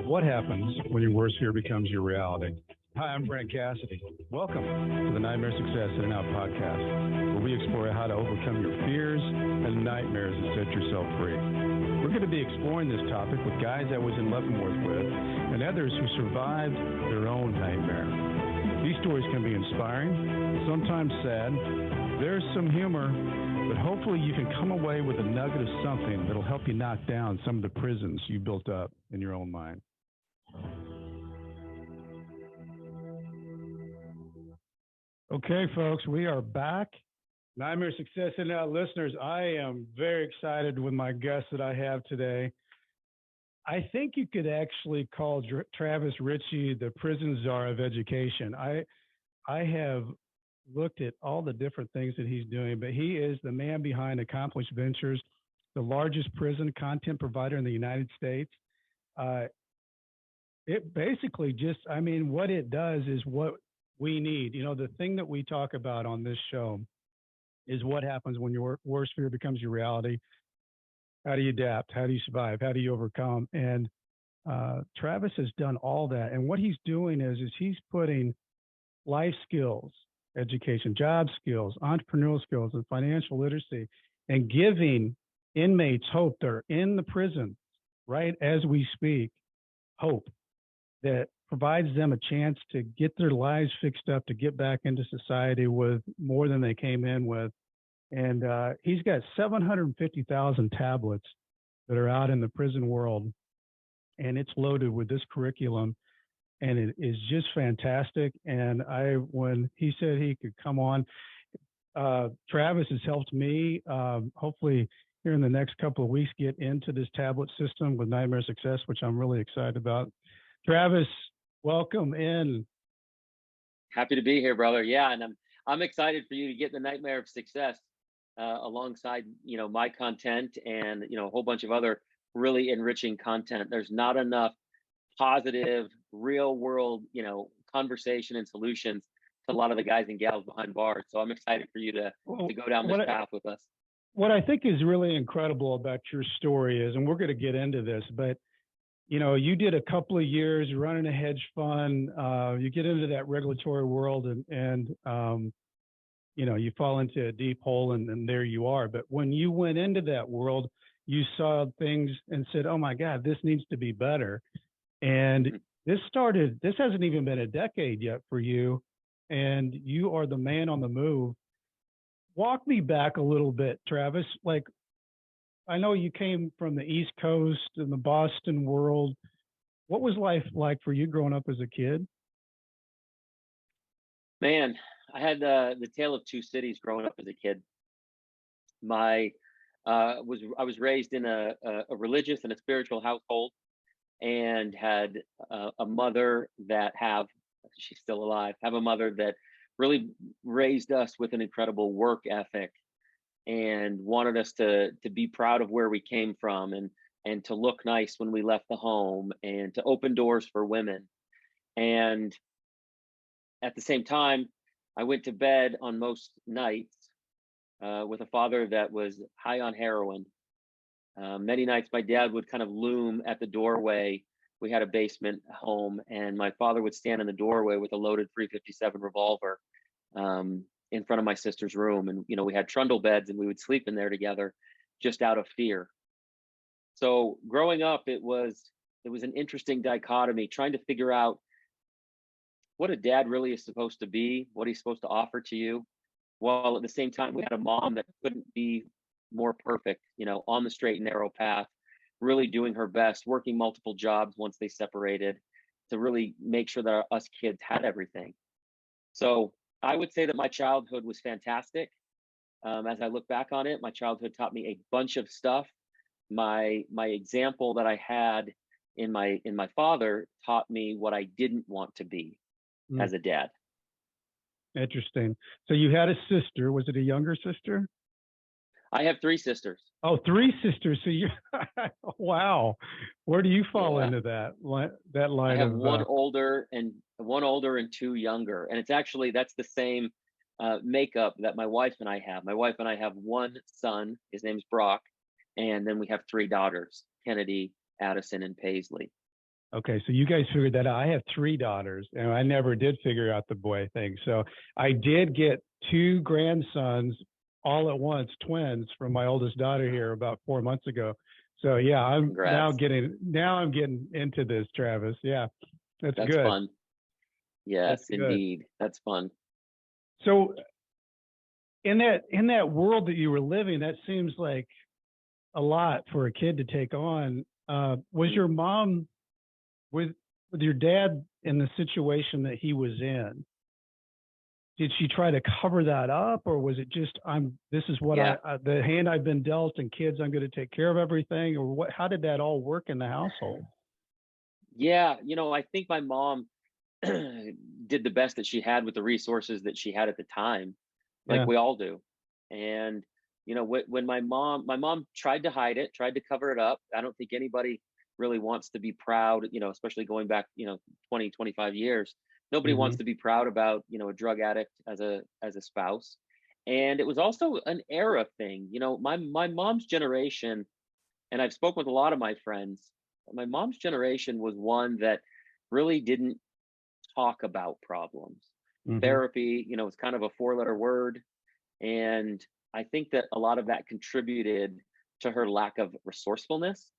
What happens when your worst fear becomes your reality? Hi, I'm Brent Cassidy. Welcome to the Nightmare Success In and Out podcast, where we explore how to overcome your fears and nightmares and set yourself free. We're going to be exploring this topic with guys I was in Leavenworth with and others who survived their own nightmare. These stories can be inspiring, sometimes sad. There's some humor, but hopefully you can come away with a nugget of something that'll help you knock down some of the prisons you built up in your own mind. Okay, folks, we are back. Nightmare Success In and Out listeners, I am very excited with my guest that I have today. I think you could actually call Travis Richey the prison czar of education. I have looked at all the different things that he's doing, but he is the man behind Accomplished Ventures, the largest prison content provider in the United States. It basically just, what it does is what we need. You know, the thing that we talk about on this show is what happens when your worst fear becomes your reality. How do you adapt? How do you survive? How do you overcome? And Travis has done all that. And what he's doing is he's putting life skills, education, job skills, entrepreneurial skills, and financial literacy, and giving inmates hope. They're in the prison, right as we speak, hope that provides them a chance to get their lives fixed up, to get back into society with more than they came in with. And he's got 750,000 tablets that are out in the prison world, and it's loaded with this curriculum, and it is just fantastic. And when he said he could come on, Travis has helped me, hopefully here in the next couple of weeks, get into this tablet system with Nightmare Success, which I'm really excited about. Travis, welcome in. Happy to be here, brother. Yeah, and I'm excited for you to get the Nightmare of Success alongside, my content and, a whole bunch of other really enriching content. There's not enough positive, real world, conversation and solutions to a lot of the guys and gals behind bars. So I'm excited for you to go down this path with us. What I think is really incredible about your story is, and we're going to get into this, but you did a couple of years running a hedge fund. You get into that regulatory world, and you fall into a deep hole, and there you are. But when you went into that world, you saw things and said, "Oh my God, this needs to be better." And this hasn't even been a decade yet for you, and you are the man on the move. Walk me back a little bit, Travis. Like, I know you came from the East Coast and the Boston world. What was life like for you growing up as a kid? Man, I had the tale of two cities growing up as a kid. I was raised in a religious and a spiritual household, and had a mother she's still alive, have a mother that really raised us with an incredible work ethic and wanted us to be proud of where we came from, and to look nice when we left the home, and to open doors for women. And at the same time, I went to bed on most nights with a father that was high on heroin. Many nights my dad would kind of loom at the doorway. We had a basement home, and my father would stand in the doorway with a loaded .357 revolver in front of my sister's room. And, we had trundle beds, and we would sleep in there together just out of fear. So growing up, it was an interesting dichotomy, trying to figure out what a dad really is supposed to be, what he's supposed to offer to you, while at the same time we had a mom that couldn't be more perfect, on the straight and narrow path, really doing her best, working multiple jobs once they separated to really make sure that us kids had everything. So I would say that my childhood was fantastic. As I look back on it, my childhood taught me a bunch of stuff. My example that I had in my father taught me what I didn't want to be as a dad. Interesting. So you had a sister. Was it a younger sister? I have three sisters. Oh, three sisters. So you, wow. Where do you fall into that line? I have one older and two younger, and that's the same makeup that my wife and I have. My wife and I have one son. His name's Brock, and then we have three daughters: Kennedy, Addison, and Paisley. Okay, so you guys figured that out. I have three daughters, and I never did figure out the boy thing. So I did get two grandsons all at once, twins, from my oldest daughter here about 4 months ago. So yeah, Congrats. I'm getting into this, Travis. Yeah, that's That's good. fun. That's Yes, good. indeed. That's fun. So in that world that you were living, that seems like a lot for a kid to take on. Was Mm. your mom with with your dad in the situation that he was in? Did she try to cover that up, or was it just this is what Yeah. the hand I've been dealt, and kids, I'm going to take care of everything, or what? How did that all work in the household? Yeah. I think my mom did the best that she had with the resources that she had at the time, like Yeah. we all do. And when my mom tried to hide it, tried to cover it up. I don't think anybody really wants to be proud, especially going back, 20, 25 years. Nobody wants Hmm. to be proud about, a drug addict as a spouse. And it was also an era thing. My mom's generation, and I've spoken with a lot of my friends, my mom's generation was one that really didn't talk about problems. Hmm. Therapy, is kind of a four-letter word. And I think that a lot of that contributed to her lack of resourcefulness.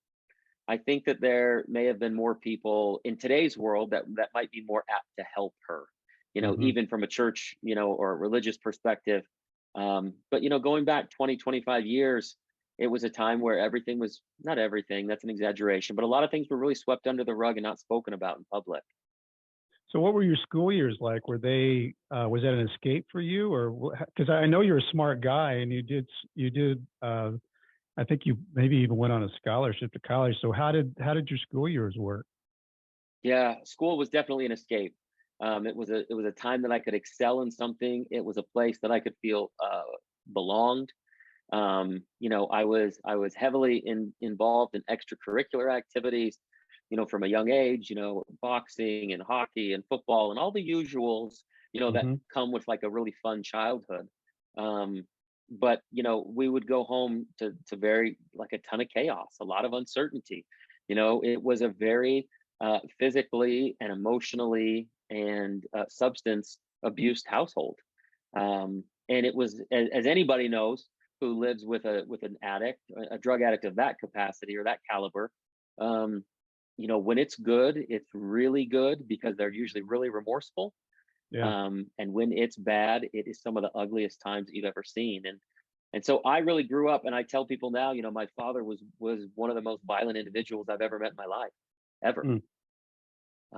I think that there may have been more people in today's world that might be more apt to help her, Hmm. even from a church, or a religious perspective. But going back 20, 25 years, it was a time where everything was, not everything, that's an exaggeration, but a lot of things were really swept under the rug and not spoken about in public. So, what were your school years like? Were they was that an escape for you, or because I know you're a smart guy and you did I think you maybe even went on a scholarship to college. So how did your school years work? Yeah, school was definitely an escape. It was a time that I could excel in something. It was a place that I could feel belonged. I was heavily involved in extracurricular activities. From a young age. Boxing and hockey and football and all the usuals. That Hmm. come with like a really fun childhood. But we would go home to very like a ton of chaos, a lot of uncertainty. It was a very physically and emotionally and substance abused household. And it was, as anybody knows who lives with an addict, a drug addict of that capacity or that caliber. When it's good, it's really good because they're usually really remorseful. Yeah. And when it's bad, it is some of the ugliest times that you've ever seen. And so I really grew up, and I tell people now, my father was one of the most violent individuals I've ever met in my life, ever. Mm.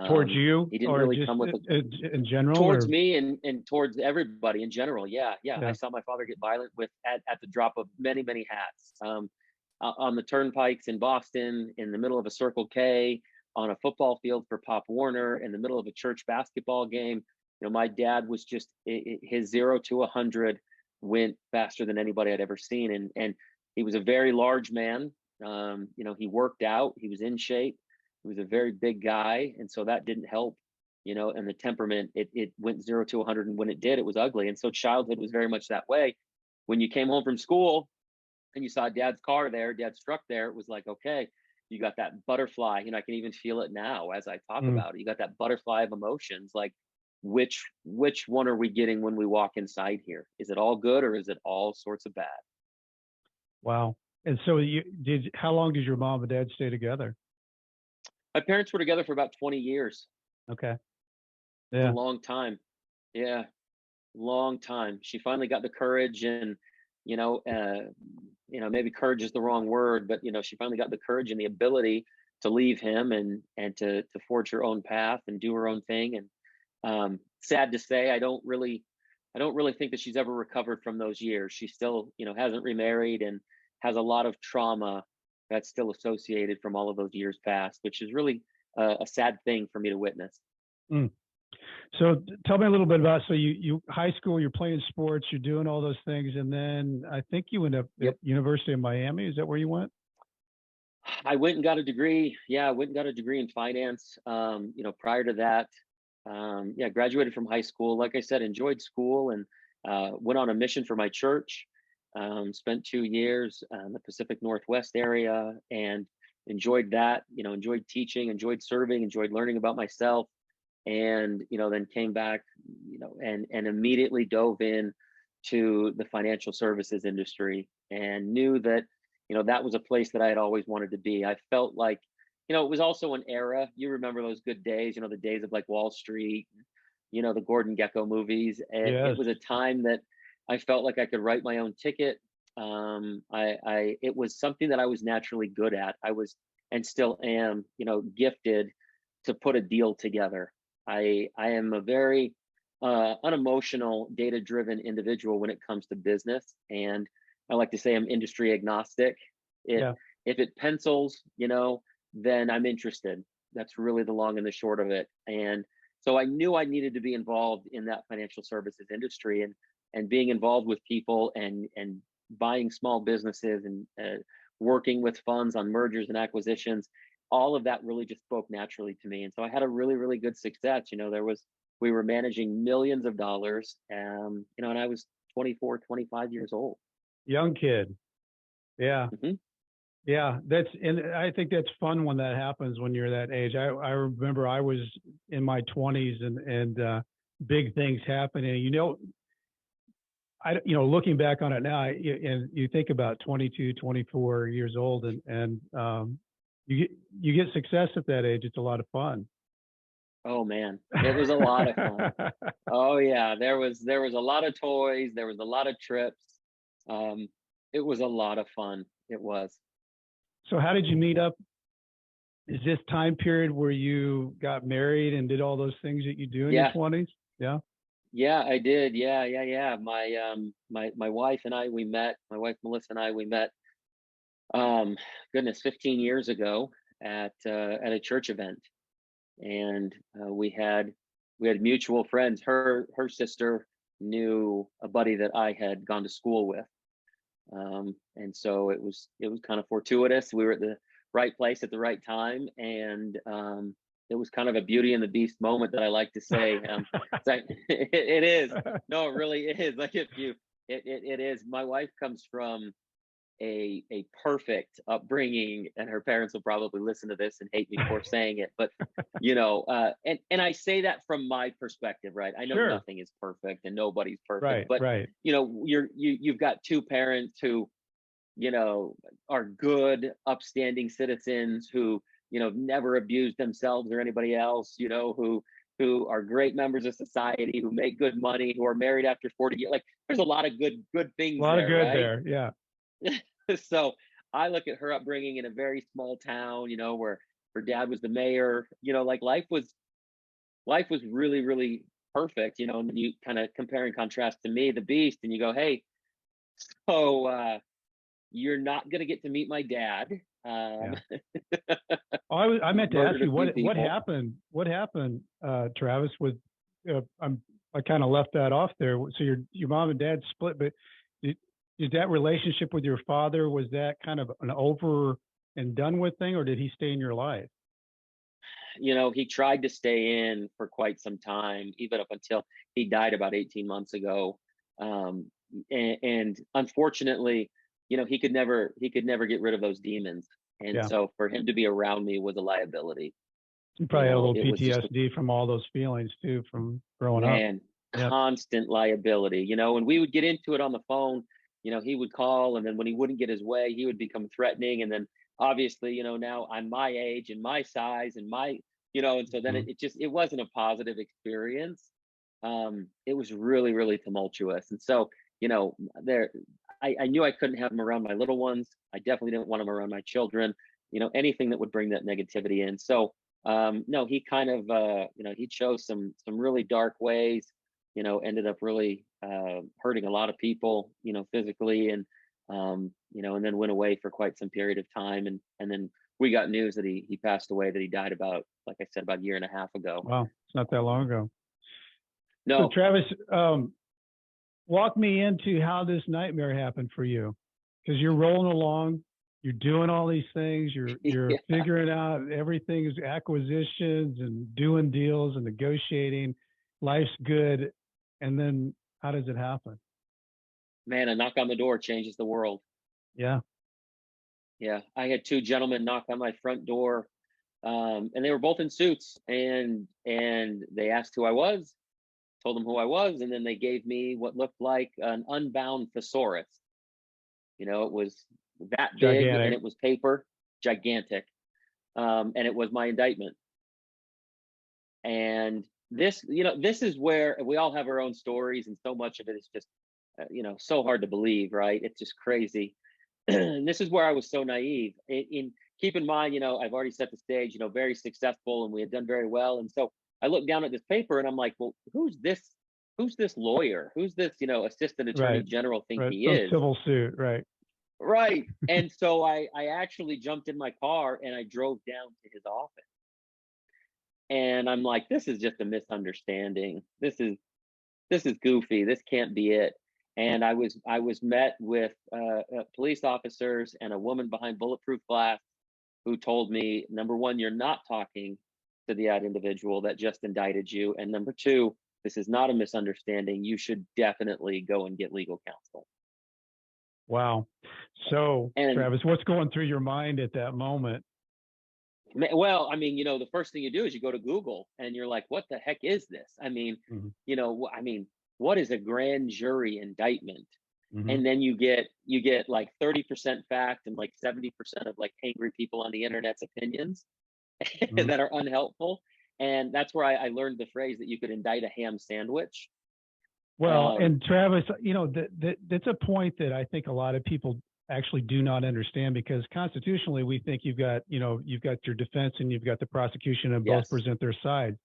Towards you, He didn't or really just come with a in general, towards or me and towards everybody in general. Yeah, yeah. I yeah. saw my father get violent at the drop of many, many hats. On the turnpikes in Boston, in the middle of a Circle K, on a football field for Pop Warner, in the middle of a church basketball game. My dad was just his 0 to 100 went faster than anybody I'd ever seen, and he was a very large man. He worked out, he was in shape, he was a very big guy, and so that didn't help. And the temperament, it went 0 to 100, and when it did, it was ugly. And so childhood was very much that way. When you came home from school and you saw dad's car there, dad's truck there, it was like, okay, you got that butterfly. I can even feel it now as I talk Mm. about it. You got that butterfly of emotions. Like, which one are we getting when we walk inside here? Is it all good or is it all sorts of bad? Wow. And so how long did your mom and dad stay together? My parents were together for about 20 years. Okay. It was a Yeah. long time. Yeah, long time. She finally got the courage, and you know, uh, maybe courage is the wrong word, but she finally got the courage and the ability to leave him and to forge her own path and do her own thing. And sad to say, I don't really think that she's ever recovered from those years. She still, hasn't remarried and has a lot of trauma that's still associated from all of those years past, which is really a sad thing for me to witness. Mm. So tell me a little bit about, so you high school, you're playing sports, you're doing all those things, and then I think you end up at Yep. University of Miami. Is that where you went? I went and got a degree. Yeah, I went and got a degree in finance. Prior to that, yeah, graduated from high school. Like I said, enjoyed school and went on a mission for my church. Spent 2 years in the Pacific Northwest area, and enjoyed that, enjoyed teaching, enjoyed serving, enjoyed learning about myself, and then came back, and immediately dove in to the financial services industry, and knew that that was a place that I had always wanted to be. I felt like, it was also an era. You remember those good days, the days of like Wall Street, the Gordon Gekko movies, and it Yes. was a time that I felt like I could write my own ticket. It was something that I was naturally good at. I was, and still am, gifted to put a deal together. I am a very unemotional, data-driven individual when it comes to business, and I like to say I'm industry agnostic. If Yeah. if it pencils, then I'm interested. That's really the long and the short of it. And so I knew I needed to be involved in that financial services industry, and being involved with people, and buying small businesses, and working with funds on mergers and acquisitions. All of that really just spoke naturally to me, and so I had a really, really good success. We were managing millions of dollars, and I was 24, 25 years old. Young kid. Yeah. Mhm. Yeah, and I think that's fun when that happens when you're that age. I remember I was in my 20s, and big things happening. Looking back on it now, and you think about 22, 24 years old, and you get success at that age. It's a lot of fun. Oh man, it was a lot of fun. Oh yeah, there was a lot of toys, there was a lot of trips. Um, it was a lot of fun. It was. So how did you meet up? Is this time period where you got married and did all those things that you do in your Yeah, 20s? Yeah. yeah, I did. Yeah, yeah, yeah. My wife and I, we met. My wife Melissa and I, we met. Um, Goodness, 15 years ago at a church event, and we had mutual friends. Her sister knew a buddy that I had gone to school with, and so it was kind of fortuitous. We were at the right place at the right time, and it was kind of a Beauty and the Beast moment that I like to say. It's like, it is. No, it really is. Like, it is. My wife comes from a perfect upbringing, and her parents will probably listen to this and hate me for saying it, but and I say that from my perspective, right? I know Sure. nothing is perfect and nobody's Right. perfect, but Right. you've got two parents who are good, upstanding citizens who never abuse themselves or anybody else, who are great members of society, who make good money, who are married after 40 years. Like, there's a lot of good A things lot of there, good right? there. Yeah. So I look at her upbringing in a very small town, where her dad was the mayor. Like, life was really, really perfect. And then you kind of compare and contrast to me, the beast, and you go, hey, so you're not gonna get to meet my dad. Yeah. Oh, I meant to ask Murdered a you few what people. happened. What happened, Travis? With I kind of left that off there. So your mom and dad split, but did, is that relationship with your father, was that kind of an over and done with thing, or did he stay in your life? He tried to stay in for quite some time, even up until he died about 18 months ago. Um, and unfortunately, he could never get rid of those demons. And Yeah, so for him to be around me was a liability. you probably had a little It was just PTSD from all those feelings too from growing up. man, Yep. constant liability, and we would get into it on the phone. He would call, and then when he wouldn't get his way, he would become threatening. And then obviously, now I'm my age and my size and and so then Mhm. it wasn't a positive experience. It was really, really tumultuous. And so, there, I knew I couldn't have him around my little ones. I definitely didn't want him around my children, anything that would bring that negativity in. So, no, he kind of, he chose some really dark ways, ended up really hurting a lot of people, physically, and then went away for quite some period of time, and then we got news that he passed away, that he died about, like I said, about a year and a half ago. Wow, it's not that long ago. So No, Travis, walk me into how this nightmare happened for you, because you're rolling along, you're doing all these things, you're yeah, figuring out everything's acquisitions and doing deals and negotiating, life's good, and then how does it happen? man, a knock on the door changes the world. Yeah. Yeah, I had two gentlemen knock on my front door, and they were both in suits, and they asked who I was, told them who I was, and then they gave me what looked like an unbound thesaurus. It was that big, and Gigantic. it was paper, gigantic, and it was my indictment. And this is where we all have our own stories, and so much of it is just, so hard to believe, right? It's just crazy. And this is where I was so naive. Keep in mind, I've already set the stage, very successful, and we had done very well. And so I looked down at this paper, and I'm like, well, who's this? Who's this lawyer? Who's this, assistant attorney Right. general think Right. he Some is? civil suit. Right. Right. And so I actually jumped in my car and I drove down to his office. And I'm like, this is just a misunderstanding. This is goofy. This can't be it. And I was met with police officers and a woman behind bulletproof glass who told me, number one, you're not talking to the ad individual that just indicted you, and number two, this is not a misunderstanding. You should definitely go and get legal counsel. Wow. So, And Travis, what's going through your mind at that moment? well, I mean, the first thing you do is you go to Google and you're like, what the heck is this? I mean, Hmm. what is a grand jury indictment? Hmm. And then you get like 30% fact and like 70% of like angry people on the internet's opinions Hmm. that are unhelpful. And that's where I learned the phrase that you could indict a ham sandwich. Well, Um, and Travis, that's a point that I think a lot of people actually do not understand, because constitutionally we think you've got your defense and you've got the prosecution, and both yes. present their side.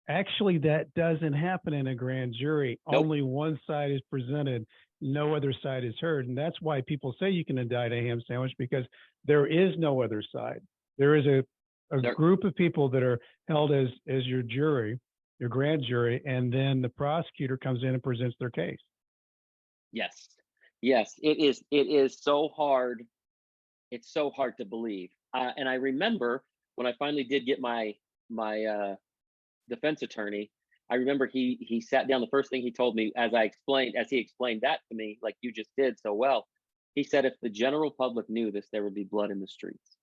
Actually, that doesn't happen in a grand jury. Nope. Only one side is presented, no other side is heard. And that's why people say you can indict a ham sandwich, because there is no other side. There is a There, group of people that are held as your jury, your grand jury, and then the prosecutor comes in and presents their case. yes. Yes. It is so hard. It's so hard to believe. And I remember when I finally did get my defense attorney, I remember he sat down. The first thing he told me, as he explained that to me, like you just did so well, he said, if the general public knew this, there would be blood in the streets.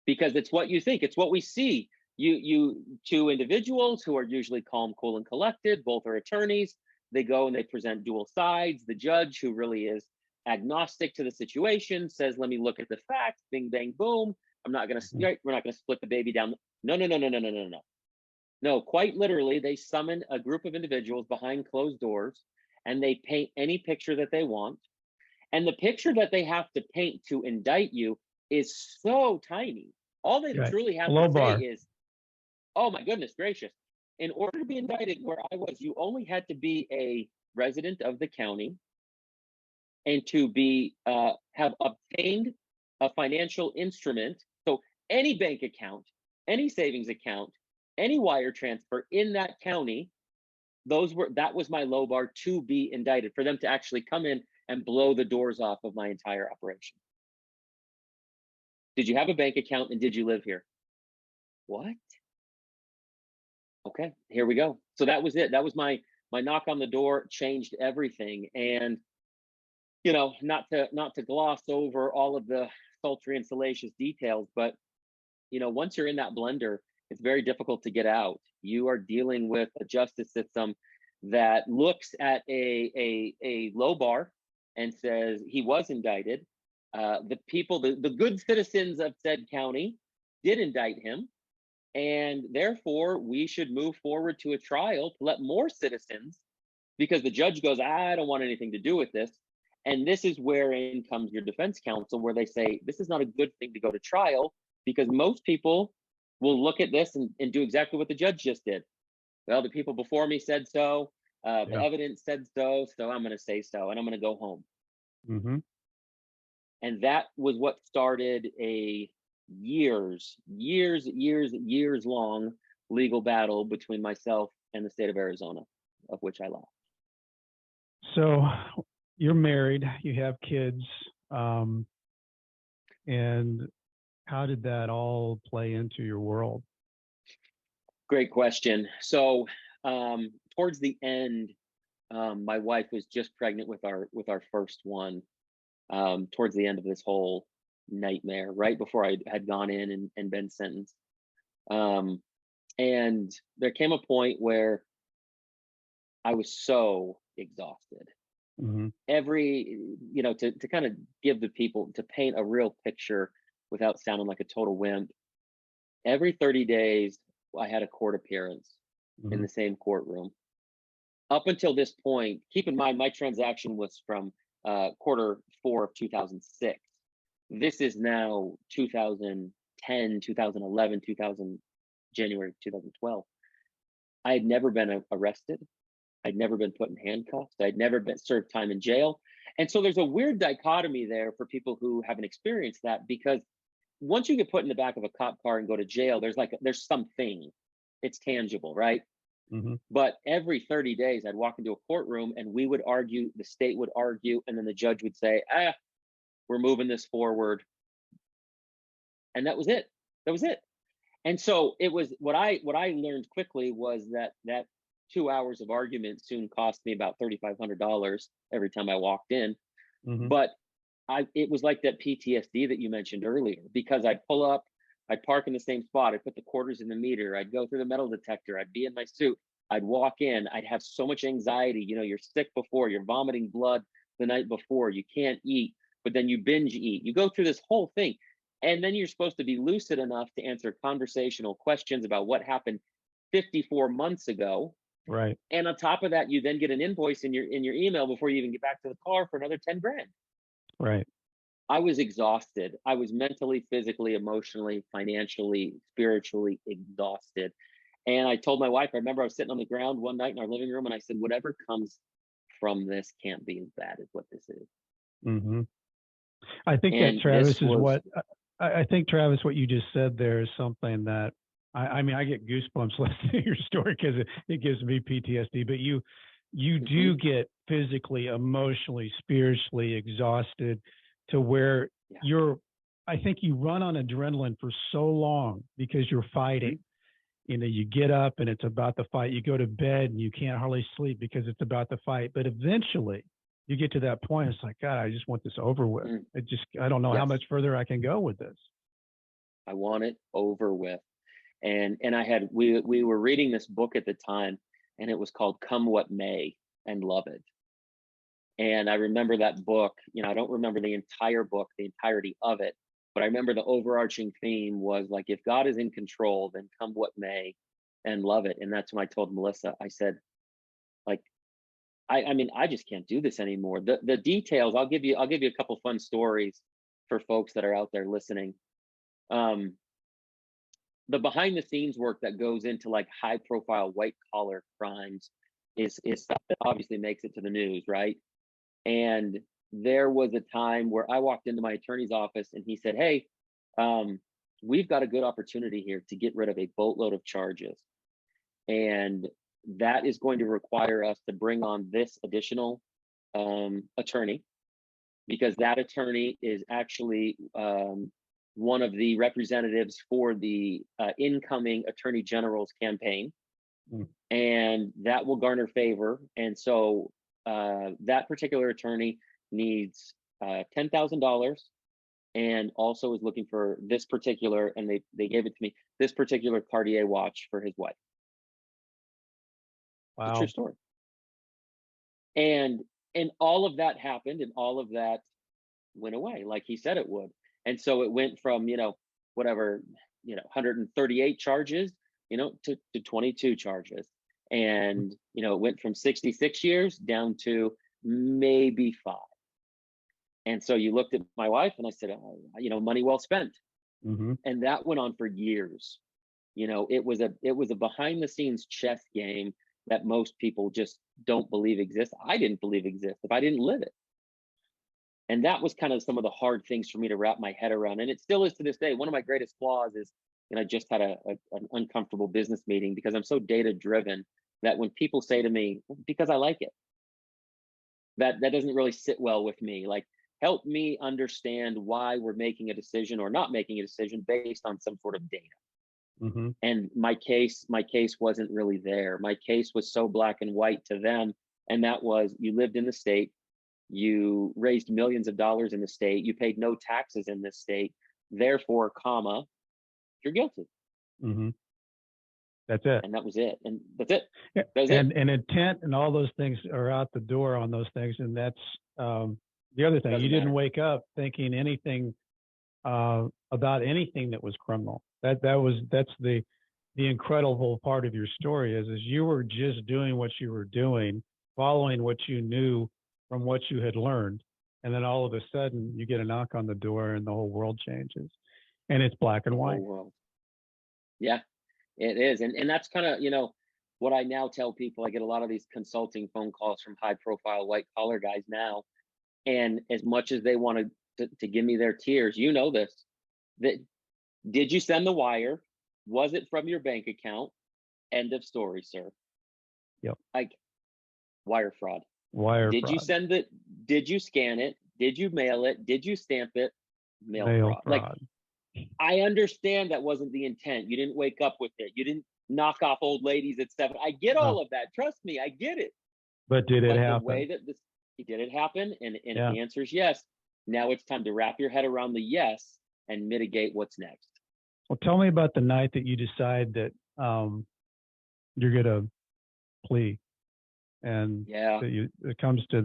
Because it's what you think, it's what we see. You two individuals who are usually calm, cool, and collected, both are attorneys. They go and they present dual sides. The judge, who really is agnostic to the situation, says, let me look at the facts, bing bang boom. Mhm. We're not gonna split the baby down. No, no, no, no, no, no, no, no. No, quite literally, they summon a group of individuals behind closed doors, and they paint any picture that they want. And the picture that they have to paint to indict you is so tiny. All they Right. truly have to Low say bar. is, oh my goodness gracious. In order to be indicted where I was, you only had to be a resident of the county and to be have obtained a financial instrument. So any bank account, any savings account, any wire transfer in that county, that was my low bar to be indicted, for them to actually come in and blow the doors off of my entire operation. Did you have a bank account and did you live here? What? Okay, here we go. So that was it. That was my knock on the door, changed everything. And not to gloss over all of the sultry and salacious details, but once you're in that blender, it's very difficult to get out. You are dealing with a justice system that looks at a low bar and says he was indicted. The people, the good citizens of said county did indict him, and therefore we should move forward to a trial to let more citizens, because the judge goes, I don't want anything to do with this. And this is where in comes your defense counsel, where they say this is not a good thing to go to trial, because most people will look at this and do exactly what the judge just did. Well, the people before me said so. The Yeah. evidence said so, so I'm going to say so, and I'm going to go home. Hmm. And that was what started a years long legal battle between myself and the state of Arizona, of which I lost. So you're married, you have kids, and how did that all play into your world? Great question. So, towards the end, my wife was just pregnant with our first one. Towards the end of this whole nightmare right before I had gone in and been sentenced. Um, and there came a point where I was so exhausted. Hmm. Every, to kind of give the people, to paint a real picture without sounding like a total wimp, every 30 days, I had a court appearance in Hmm. the same courtroom. Up until this point, keep in mind, my transaction was from quarter 4 of 2006. This is now 2010, 2011, 2000, January 2012. I had never been arrested. I'd never been put in handcuffs. I'd never been served time in jail. And so there's a weird dichotomy there for people who haven't experienced that, because once you get put in the back of a cop car and go to jail, there's something, it's tangible, right? Hmm. But every 30 days, I'd walk into a courtroom and we would argue, the state would argue, and then the judge would say, we're moving this forward. And that was it. That was it. And so it was what I learned quickly was that 2 hours of argument soon cost me about $3,500 every time I walked in. Hmm. But it was like that PTSD that you mentioned earlier, because I'd pull up, I'd park in the same spot, I'd put the quarters in the meter, I'd go through the metal detector, I'd be in my suit, I'd walk in, I'd have so much anxiety. You're sick before, you're vomiting blood the night before, you can't eat, but then you binge eat. You go through this whole thing. And then you're supposed to be lucid enough to answer conversational questions about what happened 54 months ago. Right. And on top of that, you then get an invoice in your email before you even get back to the car for another 10 grand. Right. I was exhausted. I was mentally, physically, emotionally, financially, spiritually exhausted. And I told my wife, I remember I was sitting on the ground one night in our living room and I said, whatever comes from this can't be as bad as what this is. Hmm. I think that, And Travis, this is was, what I think, Travis, what you just said there is something that I mean, I get goosebumps listening to your story because it gives me PTSD. But you mhm, do get physically, emotionally, spiritually exhausted to where yeah, you're. I think you run on adrenaline for so long because you're mhm, fighting. You get up and it's about the fight. You go to bed and you can't hardly sleep because it's about the fight. But eventually you get to that point. It's like, God, I just want this over with. mm, I don't know how yes, much further I can go with this. I want it over with. And we were reading this book at the time, and it was called Come What May and Love It. And I remember that book. I don't remember the entire book, the entirety of it, but I remember the overarching theme was like, if God is in control, then come what may and love it. And that's when I told Melissa, I said, like, I mean, I just can't do this anymore. The details, I'll give you a couple fun stories for folks that are out there listening. Um, the behind the scenes work that goes into like high profile white collar crimes is stuff that obviously makes it to the news, right? And there was a time where I walked into my attorney's office and he said, hey, we've got a good opportunity here to get rid of a boatload of charges. And that is going to require us to bring on this additional attorney, because that attorney is actually one of the representatives for the incoming attorney general's campaign. Mm. And that will garner favor. And so that particular attorney needs $10,000, and also is looking for this particular, and they gave it to me, this particular Cartier watch for his wife. It's a true Wow. story. And all of that happened, and all of that went away like he said it would. And so it went from, whatever, 138 charges, to 22 charges. And, it went from 66 years down to maybe 5. And so you looked at my wife and I said, oh, money well spent. Hmm. And that went on for years. It was a behind the scenes chess game that most people just don't believe exists. I didn't believe exists if I didn't live it. And that was kind of some of the hard things for me to wrap my head around. And it still is to this day. One of my greatest flaws is, I just had an uncomfortable business meeting because I'm so data driven that when people say to me, because I like it, that doesn't really sit well with me. Like, help me understand why we're making a decision or not making a decision based on some sort of data. Hmm. And my case wasn't really there. My case was so black and white to them. And that was, you lived in the state, You raised millions of dollars in the state. You paid no taxes in this state. Therefore, comma, you're guilty. Hmm. That's it. And that was it. And that's it. Yeah. That was it. And intent and all those things are out the door on those things. And that's the other thing. Doesn't You didn't matter. wake up thinking anything about anything that was criminal. That's the incredible part of your story is you were just doing what you were doing, following what you knew from what you had learned. And then all of a sudden you get a knock on the door and the whole world changes. And it's black and The white. whole world. Yeah, it is. And that's kind of, what I now tell people. I get a lot of these consulting phone calls from high profile white collar guys now. And as much as they want to give me their tears, this, that did you send the wire? Was it from your bank account? End of story, sir. Yep. Like wire fraud. Wire Did fraud. you send it? Did you scan it? Did you mail it? Did you stamp it? Mail fraud. Like, I understand that wasn't the intent. You didn't wake up with it. You didn't knock off old ladies at 7. I get all of that. Trust me, I get it. But did it But happen? the way that did it happen? And Yeah. if the answer is yes, now it's time to wrap your head around the yes and mitigate what's next. Well, tell me about the night that you decide that you're going to plea, and Yeah. that it comes to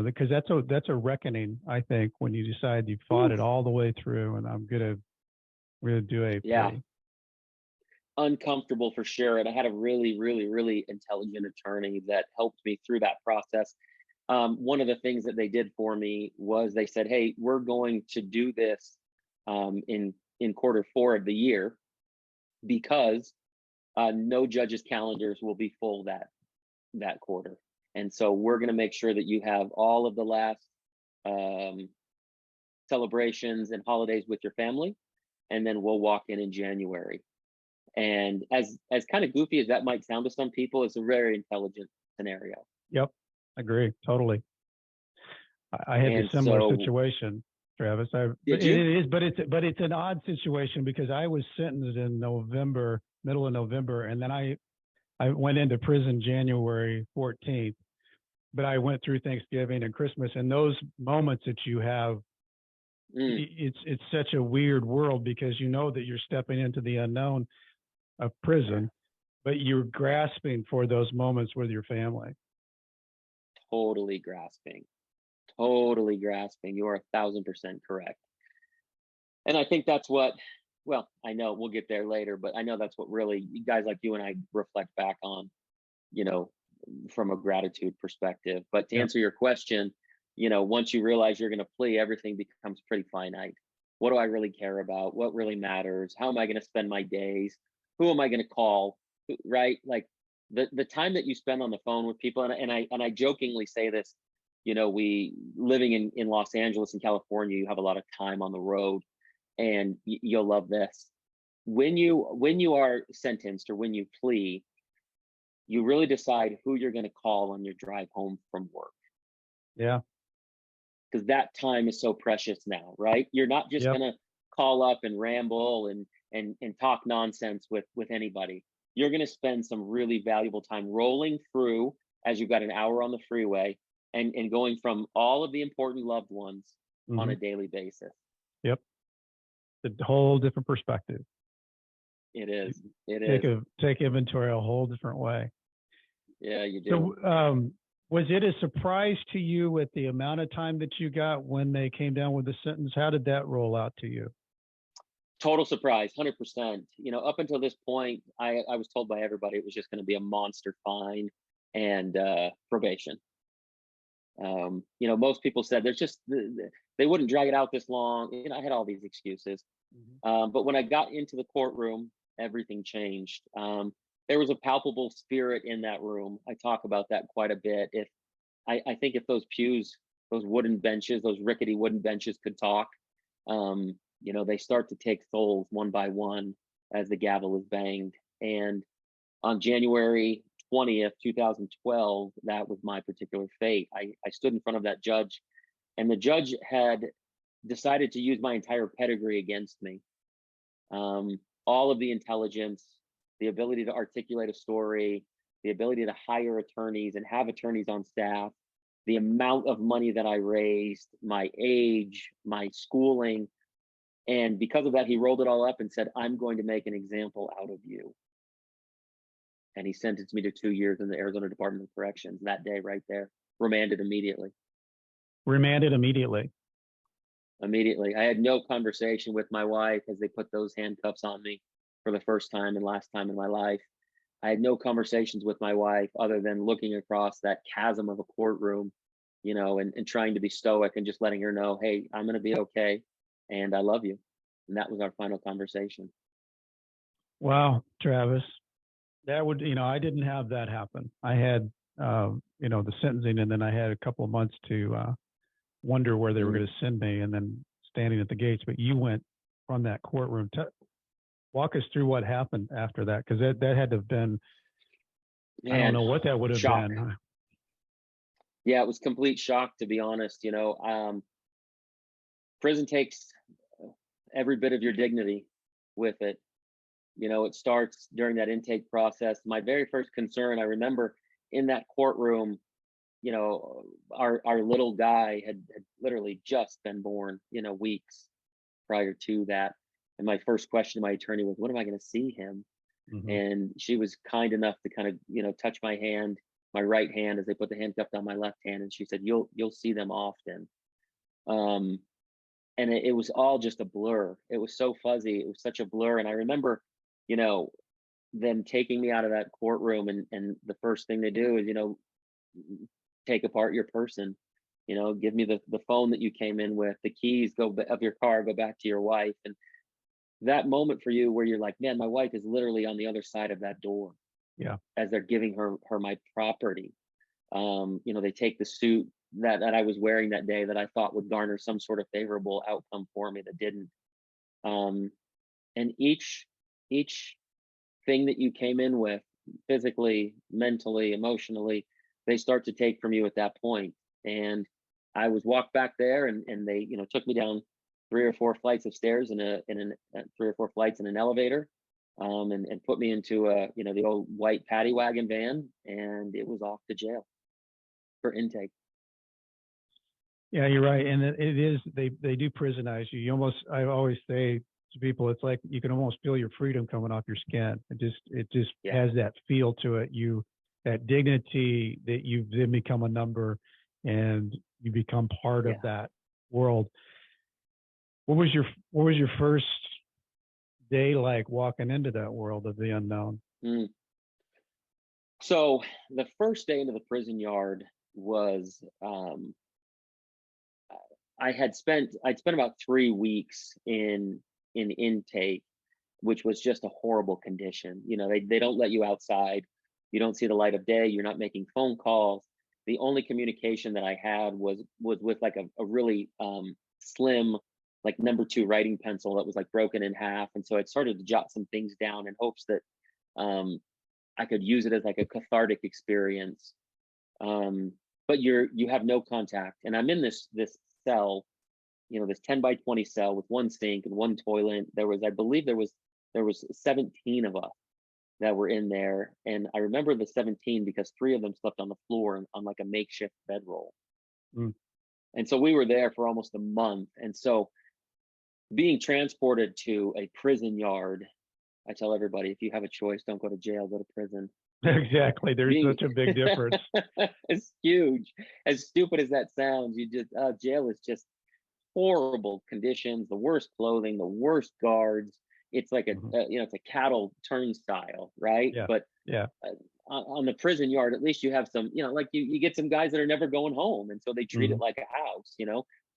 because that's a reckoning. I think when you decide you fought it all the way through, and I'm gonna do a plea. Uncomfortable for sure. And I had a really, really, really intelligent attorney that helped me through that process. One of the things that they did for me was they said, "Hey, we're going to do this in Q4 of the year because no judges' calendars will be full that quarter, and so we're going to make sure that you have all of the last celebrations and holidays with your family, and then we'll walk in January." And as kind of goofy as that might sound to some people, it's a very intelligent scenario. Yep, agree totally. I had a similar situation, Travis. Did you? It is, but it's an odd situation because I was sentenced in November, middle of November, and then I went into prison January 14th. But I went through Thanksgiving and Christmas, and those moments that you have, it's such a weird world because you know that you're stepping into the unknown of prison, but you're grasping for those moments with your family. Totally grasping. Totally grasping. You are 1,000% correct. And I think that's what, well, I know we'll get there later, but I know that's what really guys like you and I reflect back on, from a gratitude perspective. But to answer your question, once you realize you're going to plea, everything becomes pretty finite. What do I really care about? What really matters? How am I going to spend my days? Who am I going to call? Right? Like the time that you spend on the phone with people, and I jokingly say this, we living in Los Angeles and California, you have a lot of time on the road, and you'll love this. When you are sentenced or when you plea, you really decide who you're going to call on your drive home from work. Yeah. Because that time is so precious now, right? You're not just going to call up and ramble and talk nonsense with anybody. You're going to spend some really valuable time rolling through as you've got an hour on the freeway and going from all of the important loved ones on a daily basis. Yep. It's a whole different perspective. It is. It is. Take inventory a whole different way. Yeah, you do. So, was it a surprise to you with the amount of time that you got when they came down with the sentence? How did that roll out to you? Total surprise, 100%. Up until this point, I was told by everybody it was just going to be a monster fine and probation. Most people said they wouldn't drag it out this long. I had all these excuses. But when I got into the courtroom, everything changed. There was a palpable spirit in that room. I talk about that quite a bit. I think if those pews, those wooden benches, those rickety wooden benches could talk, they start to take souls one by one as the gavel is banged. And on January 20th, 2012, that was my particular fate. I stood in front of that judge, and the judge had decided to use my entire pedigree against me. All of the intelligence, the ability to articulate a story, the ability to hire attorneys and have attorneys on staff, the amount of money that I raised, my age, my schooling. And because of that, he rolled it all up and said, I'm going to make an example out of you. And he sentenced me to 2 years in the Arizona Department of Corrections that day right there, remanded immediately. Remanded immediately. Immediately. I had no conversation with my wife as they put those handcuffs on me for the first time and last time in my life. I had no conversations with my wife other than looking across that chasm of a courtroom, and trying to be stoic and just letting her know, hey, I'm going to be okay. And I love you. And that was our final conversation. Wow, Travis. That would, I didn't have that happen. I had, the sentencing, and then I had a couple of months to wonder where they were going to send me, and then standing at the gates. But you went from that courtroom. Walk us through what happened after that, because that had to have been, I don't know what that would have shock. been. Yeah, it was complete shock, to be honest. Prison takes every bit of your dignity with it. It starts during that intake process. My very first concern, I remember in that courtroom, our little guy had literally just been born, weeks prior to that. And my first question to my attorney was, when am I going to see him? Mm-hmm. And she was kind enough to kind of, touch my hand, my right hand, as they put the handcuff on my left hand. And she said, you'll see them often. And it was all just a blur. It was so fuzzy. It was such a blur. And I remember, them taking me out of that courtroom, and the first thing they do is, take apart your person, give me the phone that you came in with, the keys of your car, go back to your wife. And that moment for you where you're like, man, my wife is literally on the other side of that door. Yeah. As they're giving her my property. They take the suit that I was wearing that day that I thought would garner some sort of favorable outcome for me, that didn't. And each thing that you came in with, physically, mentally, emotionally, they start to take from you at that point. And I was walked back there, and they, took me down 3 or 4 flights of stairs in 3 or 4 flights in an elevator, and put me into the old white paddy wagon van, and it was off to jail for intake. Yeah, you're right. And it is, they do prisonize you. I always say to people, it's like you can almost feel your freedom coming off your skin. It just has that feel to it. That dignity that you then become a number, and you become part of that world. What was your first day like walking into that world of the unknown? So the first day into the prison yard was, I'd spent about 3 weeks in intake, which was just a horrible condition. They don't let you outside. You don't see the light of day. You're not making phone calls. The only communication that I had was with like a really slim, like number 2 writing pencil that was like broken in half. And so I started to jot some things down in hopes that I could use it as like a cathartic experience. But you have no contact. And I'm in this cell, this 10 by 20 cell with 1 sink and 1 toilet. I believe there was 17 of us that were in there. And I remember the 17 because 3 of them slept on the floor on like a makeshift bedroll. And so we were there for almost a month. And so being transported to a prison yard, I tell everybody, if you have a choice, don't go to jail, go to prison. Exactly. There's such a big difference. It's huge. As stupid as that sounds, jail is just horrible conditions, the worst clothing, the worst guards. It's like it's a cattle turnstile, right? Yeah. But yeah, on the prison yard, at least you have some, like you get some guys that are never going home, and so they treat it like a house.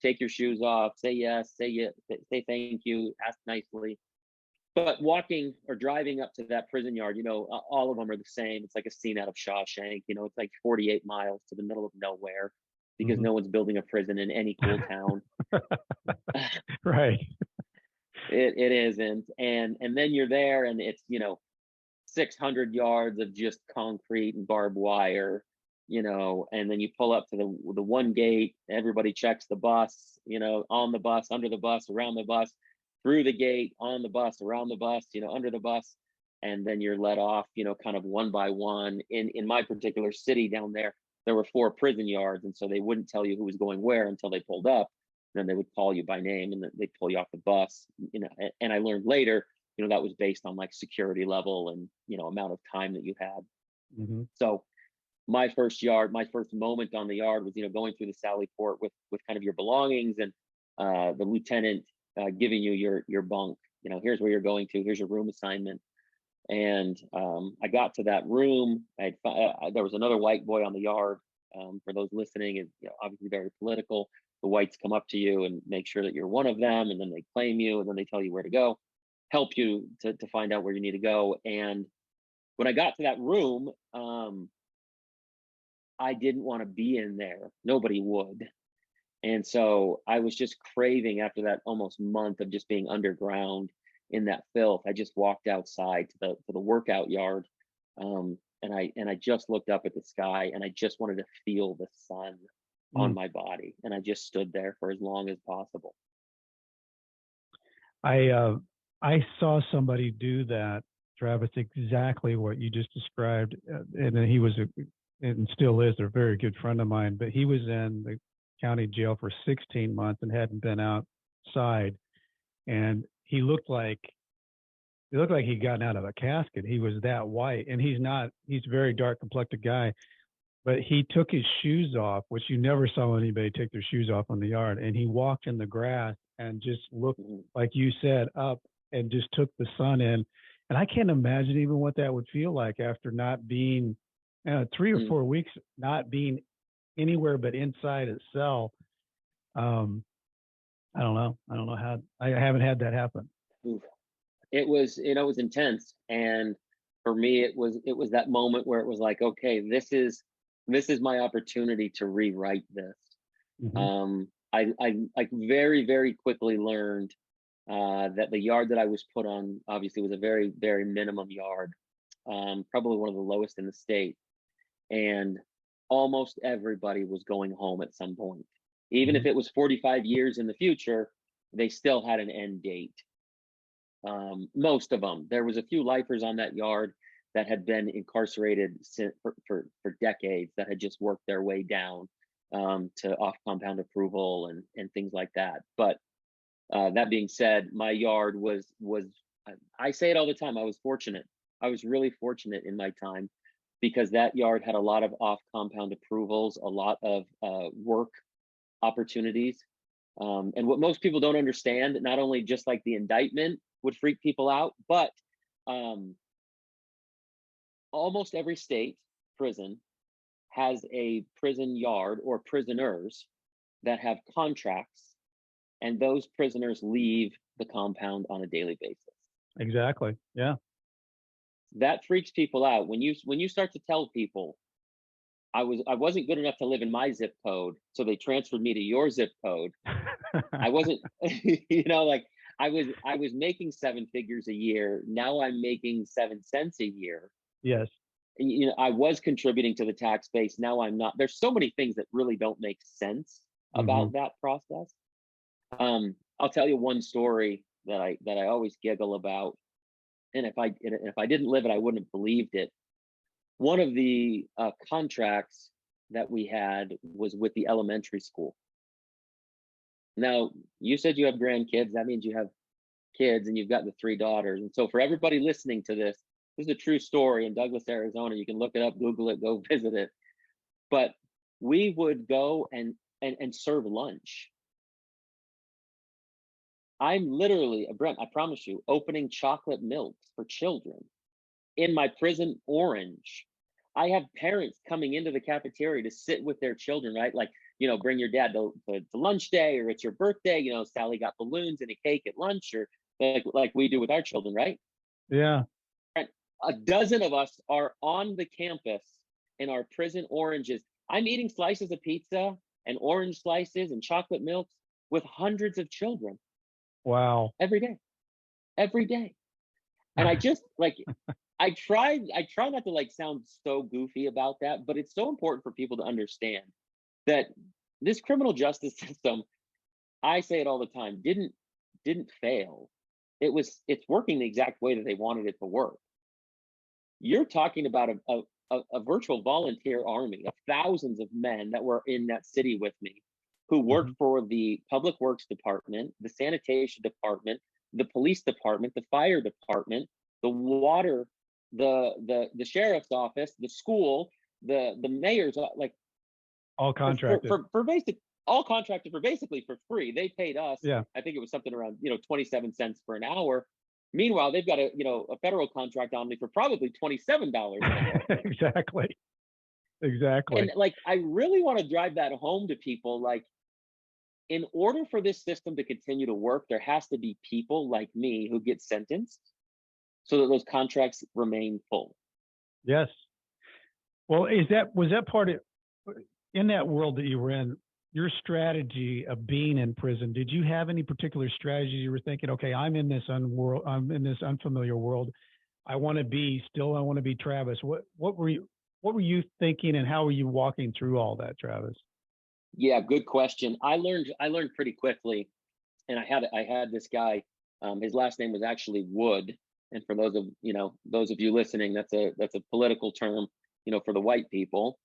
Take your shoes off, say yes, say thank you, ask nicely. But walking or driving up to that prison yard, all of them are the same. It's like a scene out of Shawshank. It's like 48 miles to the middle of nowhere because no one's building a prison in any cool town. Right. It isn't. And then you're there, and it's 600 yards of just concrete and barbed wire, and then you pull up to the one gate. Everybody checks the bus, on the bus, under the bus, around the bus, through the gate, on the bus, around the bus, under the bus, and then you're let off, kind of one by one. In my particular city down there, there were 4 prison yards, and so they wouldn't tell you who was going where until they pulled up. Then they would call you by name, and then they'd pull you off the bus. And I learned later, that was based on like security level and amount of time that you had. Hmm. So my first moment on the yard was going through the Sally Port with kind of your belongings, and the lieutenant giving you your bunk. Here's where you're going to. Here's your room assignment. And I got to that room. There was another white boy on the yard. For those listening, and obviously very political. The whites come up to you and make sure that you're one of them, and then they claim you, and then they tell you where to go, help you to find out where you need to go. And when I got to that room, I didn't want to be in there. Nobody would. And so I was just craving, after that almost month of just being underground in that filth. I just walked outside to the workout yard, and I just looked up at the sky, and I just wanted to feel the sun on my body, and I just stood there for as long as possible. I saw somebody do that, Travis, exactly what you just described, and then he was and still is a very good friend of mine, but he was in the county jail for 16 months and hadn't been outside, and he looked like he'd gotten out of a casket. He was that white, and he's a very dark complected guy, but he took his shoes off, which you never saw anybody take their shoes off on the yard, and he walked in the grass and just looked, like you said, up and just took the sun in. And I can't imagine even what that would feel like after not being 3 or 4 weeks, not being anywhere but inside a cell. I don't know how. I haven't had that happen. It was intense, and for me it was that moment where it was like, okay, this is my opportunity to rewrite this. Mm-hmm. I very, very quickly learned that the yard that I was put on obviously was a very, very minimum yard, probably one of the lowest in the state, and almost everybody was going home at some point. Even if it was 45 years in the future, they still had an end date. Most of them. There was a few lifers on that yard that had been incarcerated for decades, that had just worked their way down to off compound approval and things like that. But that being said, my yard was I say it all the time, I was fortunate. I was really fortunate in my time, because that yard had a lot of off compound approvals, a lot of work opportunities. And what most people don't understand, not only just like the indictment would freak people out, but almost every state prison has a prison yard or prisoners that have contracts, and those prisoners leave the compound on a daily basis. Exactly. Yeah. That freaks people out when you start to tell people, I wasn't good enough to live in my zip code, so they transferred me to your zip code. I wasn't, like I was making 7 figures a year. Now I'm making 7 cents a year. Yes. And, I was contributing to the tax base. Now I'm not. There's so many things that really don't make sense about that process. I'll tell you one story that I always giggle about. And if I didn't live it, I wouldn't have believed it. One of the contracts that we had was with the elementary school. Now, you said you have grandkids. That means you have kids, and you've got the 3 daughters. And so for everybody listening to this is a true story in Douglas, Arizona. You can look it up, Google it, go visit it. But we would go and serve lunch. I'm literally, Brent, I promise you, opening chocolate milks for children in my prison orange. I have parents coming into the cafeteria to sit with their children, right? Like, bring your dad to lunch day, or it's your birthday. Sally got balloons and a cake at lunch, or like we do with our children, right? Yeah. And a dozen of us are on the campus in our prison oranges. I'm eating slices of pizza and orange slices and chocolate milks with hundreds of children. Wow. Every day. And I just I try not to sound so goofy about that, but it's so important for people to understand that this criminal justice system, I say it all the time, didn't fail. It's working the exact way that they wanted it to work. You're talking about a virtual volunteer army of thousands of men that were in that city with me, who Hmm. worked for the public works department, the sanitation department, the police department, the fire department, the water, the sheriff's office, the school, the mayor's, like All contracted. for basic, all contracted for basically for free. They paid us, Yeah. I think it was something around 27 cents for an hour. Meanwhile, they've got a federal contract on me for probably $27 an hour. Exactly. Exactly. And like, I really want to drive that home to people. Like, in order for this system to continue to work, there has to be people like me who get sentenced so that those contracts remain full. Yes. Well, was that part of in that world that you were in, your strategy of being in prison? Did you have any particular strategies you were thinking, okay, I'm in this unfamiliar world. I want to be Travis. What were you thinking, and how were you walking through all that, Travis? Yeah, good question. I learned pretty quickly, and I had this guy. His last name was actually Wood, and for those of you listening, that's a political term, for the white people.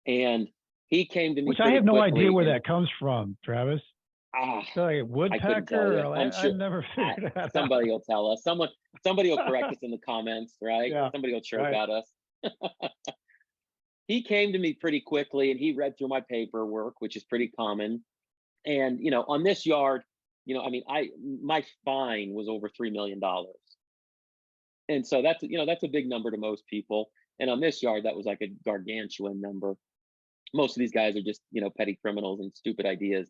And he came to me Which I pretty have no idea quickly, where and that comes from, Travis. ah, So like I couldn't tell you. woodpecker, I'm I've sure never figured that out. somebody will tell us. Somebody will correct us in the comments, right? Yeah, Somebody will chirp right. at us. He came to me pretty quickly, and he read through my paperwork, which is pretty common. And on this yard, I mean, my fine was over $3 million, and so that's a big number to most people. And on this yard, that was like a gargantuan number. Most of these guys are just petty criminals and stupid ideas.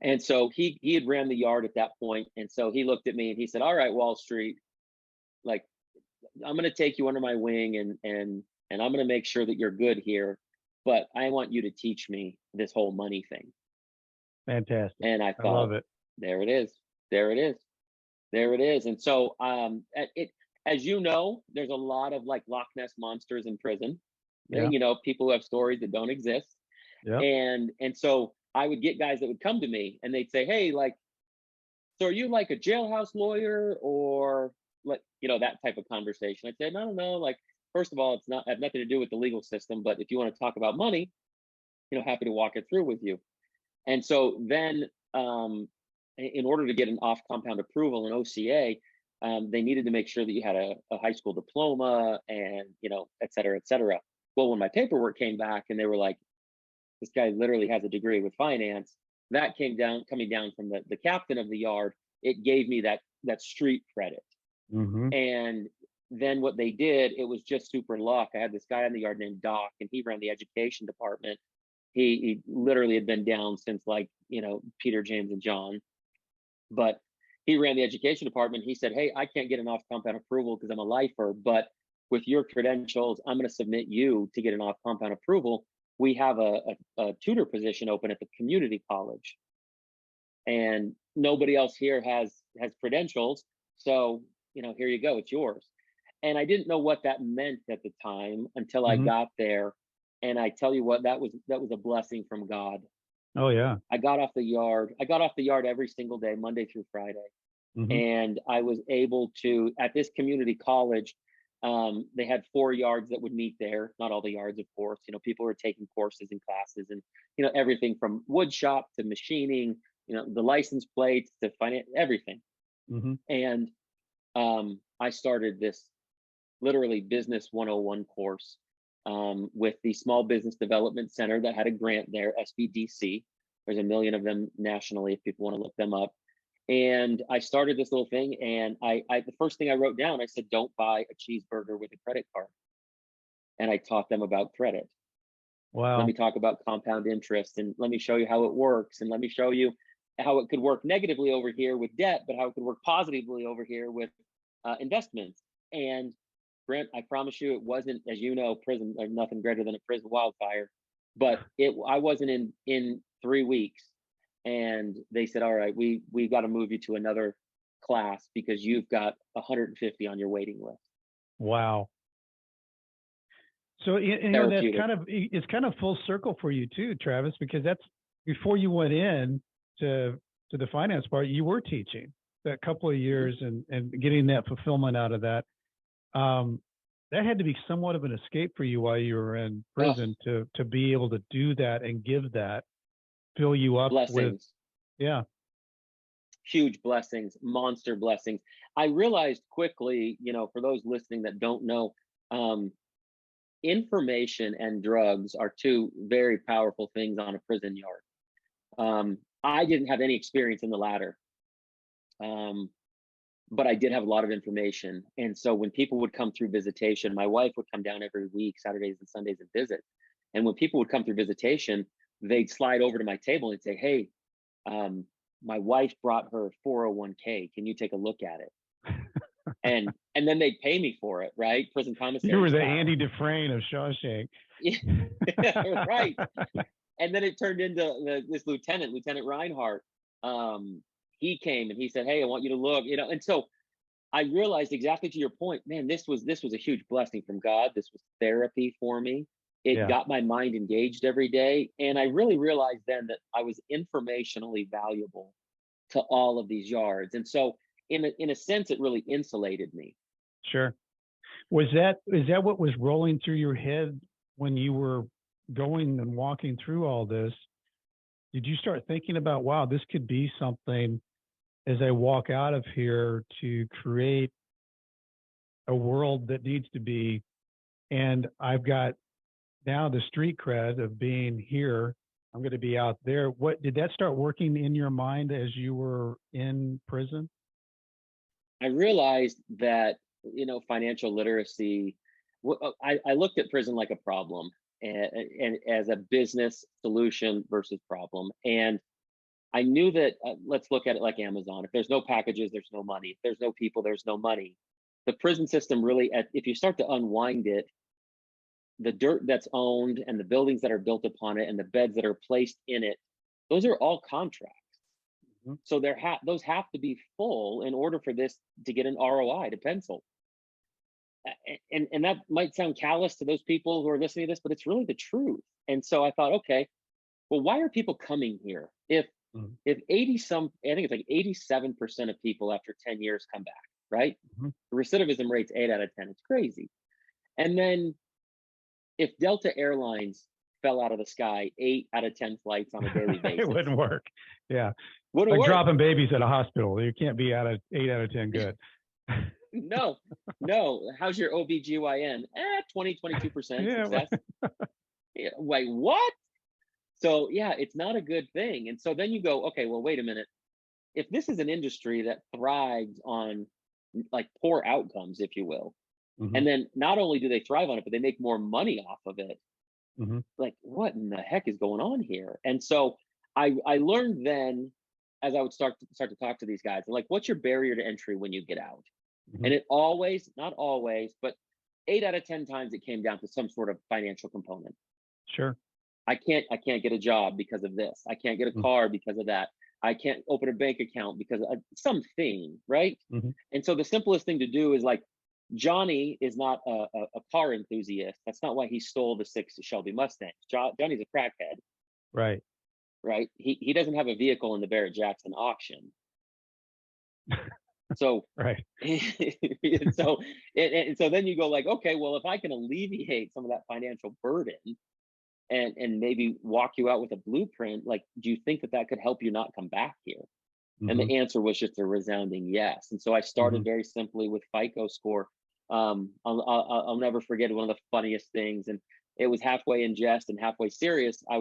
And so he had ran the yard at that point, and so he looked at me and he said, "All right, Wall Street, like, I'm going to take you under my wing, and I'm going to make sure that you're good here, but I want you to teach me this whole money thing." Fantastic. And I I thought, love it. there it is, there it is, there it is. And so, as you know, there's a lot of like Loch Ness monsters in prison. Yeah. People who have stories that don't exist. Yep. And so I would get guys that would come to me and they'd say, "Hey, like, so are you like a jailhouse lawyer, or like, that type of conversation?" I'd say, "No, no, no. Like, first of all, it's not have nothing to do with the legal system, but if you want to talk about money, happy to walk it through with you." And so then, in order to get an off compound approval, an OCA, they needed to make sure that you had a high school diploma, and et cetera, et cetera. Well, when my paperwork came back and they were like, "This guy literally has a degree with finance," that coming down from the captain of the yard, it gave me that street credit. Mm-hmm. And then what they did, it was just super luck. I had this guy in the yard named Doc, and he ran the education department. He literally had been down since, like, Peter, James, and John, but he ran the education department. He said, "Hey, I can't get an off compound approval because I'm a lifer, but with your credentials, I'm going to submit you to get an off compound approval. We have a tutor position open at the community college, and nobody else here has credentials. So, here you go, it's yours." And I didn't know what that meant at the time until I Mm-hmm. got there. And I tell you what, that was a blessing from God. Oh yeah. I got off the yard. I got off the yard every single day, Monday through Friday. Mm-hmm. And I was able to, at this community college, they had 4 yards that would meet there. Not all the yards, of course. People were taking courses and classes, and everything from wood shop to machining, the license plates to finance, everything. Mm-hmm. And I started this literally business 101 course, with the Small Business Development Center that had a grant there, SBDC. There's a million of them nationally if people want to look them up. And I started this little thing, and I the first thing I wrote down, I said, "Don't buy a cheeseburger with a credit card." And I taught them about credit. Let Wow. me talk about compound interest, and let me show you how it works, and let me show you how it could work negatively over here with debt, but how it could work positively over here with investments. And Brent, I promise you, it wasn't, as you know, prison, there's nothing greater than a prison wildfire. But I wasn't in 3 weeks, and they said, "All right, we got to move you to another class because you've got 150 on your waiting list." Wow. So that's Therapeutic. it's kind of full circle for you too, Travis, because that's before you went in to the finance part, you were teaching that couple of years and getting that fulfillment out of that. that had to be somewhat of an escape for you while you were in Oh, prison to be able to do that and give that, fill you up with, blessings, yeah, huge blessings, monster blessings. I realized quickly, for those listening that don't know, um, information and drugs are two very powerful things on a prison yard. I didn't have any experience in the latter, um, but I did have a lot of information. And so when people would come through visitation, my wife would come down every week, Saturdays and Sundays, and visit. And when people would come through visitation, they'd slide over to my table and say, "Hey, um, my wife brought her 401k. Can you take a look at it?" And then they'd pay me for it, right? Prison you commissary were the style. Andy Dufresne of Shawshank. Yeah, right. And then it turned into this Lieutenant Reinhardt. He came and he said, "Hey, I want you to look," And so I realized, exactly to your point, man, this was a huge blessing from God. This was therapy for me. It Yeah, got my mind engaged every day, and I really realized then that I was informationally valuable to all of these yards. And so, in a sense, it really insulated me. sure. Is that what was rolling through your head when you were going and walking through all this? Did you start thinking about, wow, this could be something as I walk out of here to create a world that needs to be, and I've got now the street cred of being here. I'm going to be out there. What did that start working in your mind as you were in prison? I realized that financial literacy. I looked at prison like a problem, and as a business solution versus problem. And I knew that, let's look at it like Amazon. If there's no packages, there's no money. If there's no people, there's no money. The prison system really, if you start to unwind it, the dirt that's owned and the buildings that are built upon it and the beds that are placed in it, those are all contracts. Mhm. So those have to be full in order for this to get an ROI to pencil. And that might sound callous to those people who are listening to this, but it's really the truth. And so I thought, okay, well, why are people coming here? Mhm. If 80 some, I think it's like 87% of people after 10 years come back, right? Mhm. The recidivism rate's 8 out of 10. It's crazy. And then if Delta Airlines fell out of the sky 8 out of 10 flights on a daily It basis, wouldn't work. Yeah. wouldn't Like work. dropping babies at a hospital. You can't be out of 8 out of 10 good. No, no. How's your OBGYN? 20, 22% Yeah. success. Yeah, wait, what? So yeah, it's not a good thing. And so then you go, okay, well, wait a minute. If this is an industry that thrives on like poor outcomes, if you will, Hmm. and then not only do they thrive on it, but they make more money off of it, Hmm. like what in the heck is going on here? And so I learned then, as I would start to talk to these guys, like, what's your barrier to entry when you get out? Hmm. And it always, not always, but 8 out of 10 times it came down to some sort of financial component. Sure. I can't get a job because of this. I can't get a car because of that. I can't open a bank account because of something, right? Mm-hmm. And so the simplest thing to do is, like, Johnny is not a car enthusiast. That's not why he stole the 6 Shelby Mustangs. Johnny's a crackhead, Right. right? He doesn't have a vehicle in the Barrett Jackson auction. So Right. so and so then you go, like, okay, well, if I can alleviate some of that financial burden and maybe walk you out with a blueprint, like, do you think that that could help you not come back here? And Hmm. the answer was just a resounding yes. And so I Hmm. started very simply with FICO score. I'll never forget one of the funniest things, and it was halfway in jest and halfway serious. I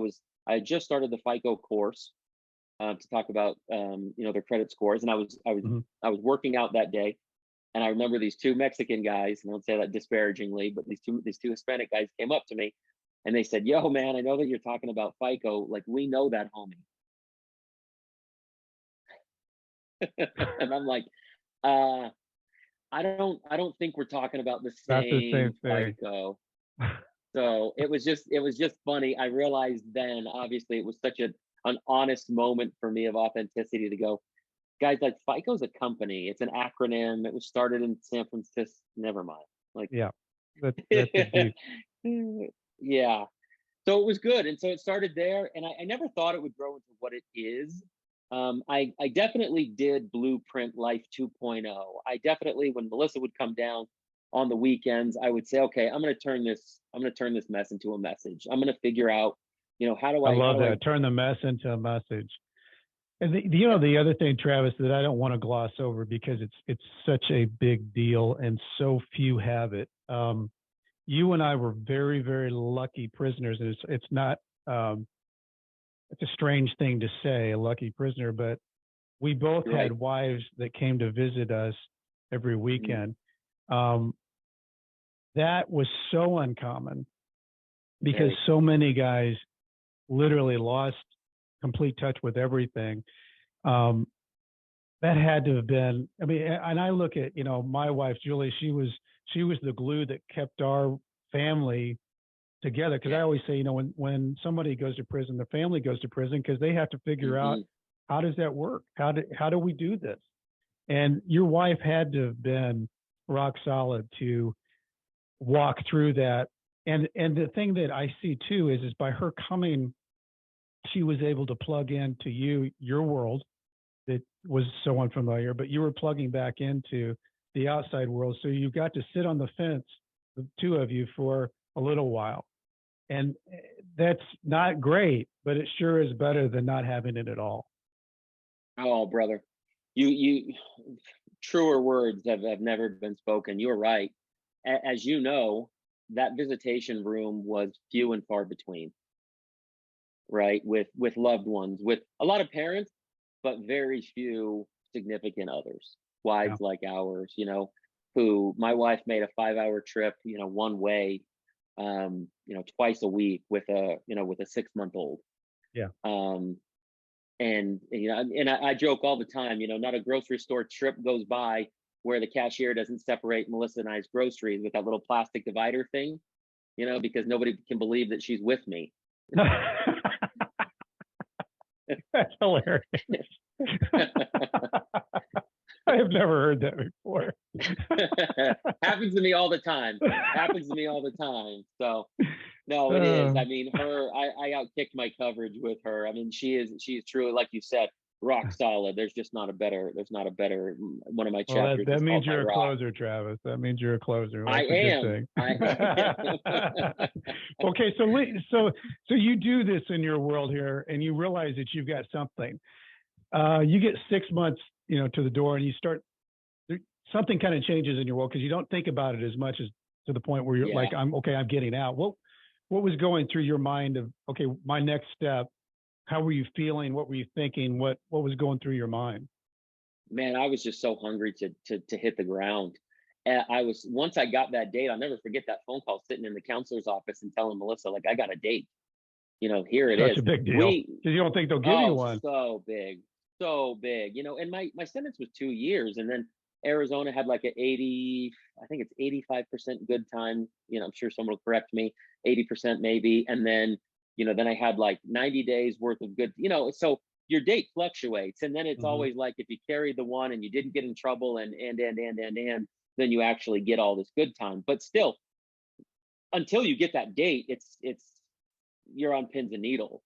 had just started the FICO course, to talk about, their credit scores, and Hmm. I was working out that day, and I remember these two Mexican guys, and I don't say that disparagingly, but these two Hispanic guys came up to me, and they said, "Yo, man, I know that you're talking about FICO. Like, we know that, homie." And I'm like, uh, I don't think we're talking about the Not the same same thing. FICO. So it was just funny. I realized then, obviously, it was such an honest moment for me of authenticity to go, guys, like, FICO's a company. It's an acronym. It was started in San Francisco. Never mind. Like, Yeah. That's a deep. yeah. So it was good. And so it started there. And I never thought it would grow into what it is. I definitely did blueprint life 2.0. I definitely, when Melissa would come down, on the weekends, I would say, okay, I'm going to turn this mess into a message. I'm going to figure out, I love that. Turn the mess into a message. And the other thing, Travis, that I don't want to gloss over because it's such a big deal and so few have it. You and I were very, very lucky prisoners, and it's not. It's a strange thing to say, a lucky prisoner, but we both Right. had wives that came to visit us every weekend. That was so uncommon because so many guys literally lost complete touch with everything. That had to have been, I mean, and I look at, my wife, Julie, she was the glue that kept our family together. Cause I always say, when somebody goes to prison, the family goes to prison because they have to figure out, how does that work? How do we do this? And your wife had to have been rock solid to walk through that. And the thing that I see too is by her coming, she was able to plug into your world that was so unfamiliar, but you were plugging back into the outside world. So you got to sit on the fence, the two of you, for a little while. And that's not great, but it sure is better than not having it at all. Oh, brother, you truer words have never been spoken. You're right. As you know, that visitation room was few and far between, right? With loved ones, with a lot of parents, but very few significant others, wives like ours, who my wife made a 5-hour trip, one way, twice a week with a 6-month-old. Yeah. And I joke all the time, not a grocery store trip goes by where the cashier doesn't separate Melissa and I's groceries with that little plastic divider thing, because nobody can believe that she's with me. That's hilarious. I have never heard that before. Happens to me all the time. So no, it is. I mean, I outkicked my coverage with her. I mean, she's truly, like you said, rock solid. There's not a better one of my chapters. That means you're a closer, Travis. That means you're a closer. That's I am. Okay, so you do this in your world here, and you realize that you've got something. You get 6 months, to the door, and you start. Something kind of changes in your world because you don't think about it as much as to the point where you're like, I'm getting out. What was going through your mind of, okay, my next step? How were you feeling? What were you thinking? What was going through your mind? Man, I was just so hungry to hit the ground. And once I got that date, I'll never forget that phone call sitting in the counselor's office and telling Melissa, like, I got a date. Here it is. Such a big deal. Because you don't think they'll give you one. So big. And my sentence was 2 years, and then Arizona had like an 80, I think it's 85% good time. I'm sure someone will correct me, 80% maybe. And then, then I had like 90 days worth of good, so your date fluctuates. And then it's always like, if you carried the one and you didn't get in trouble and then you actually get all this good time. But still, until you get that date, you're on pins and needles.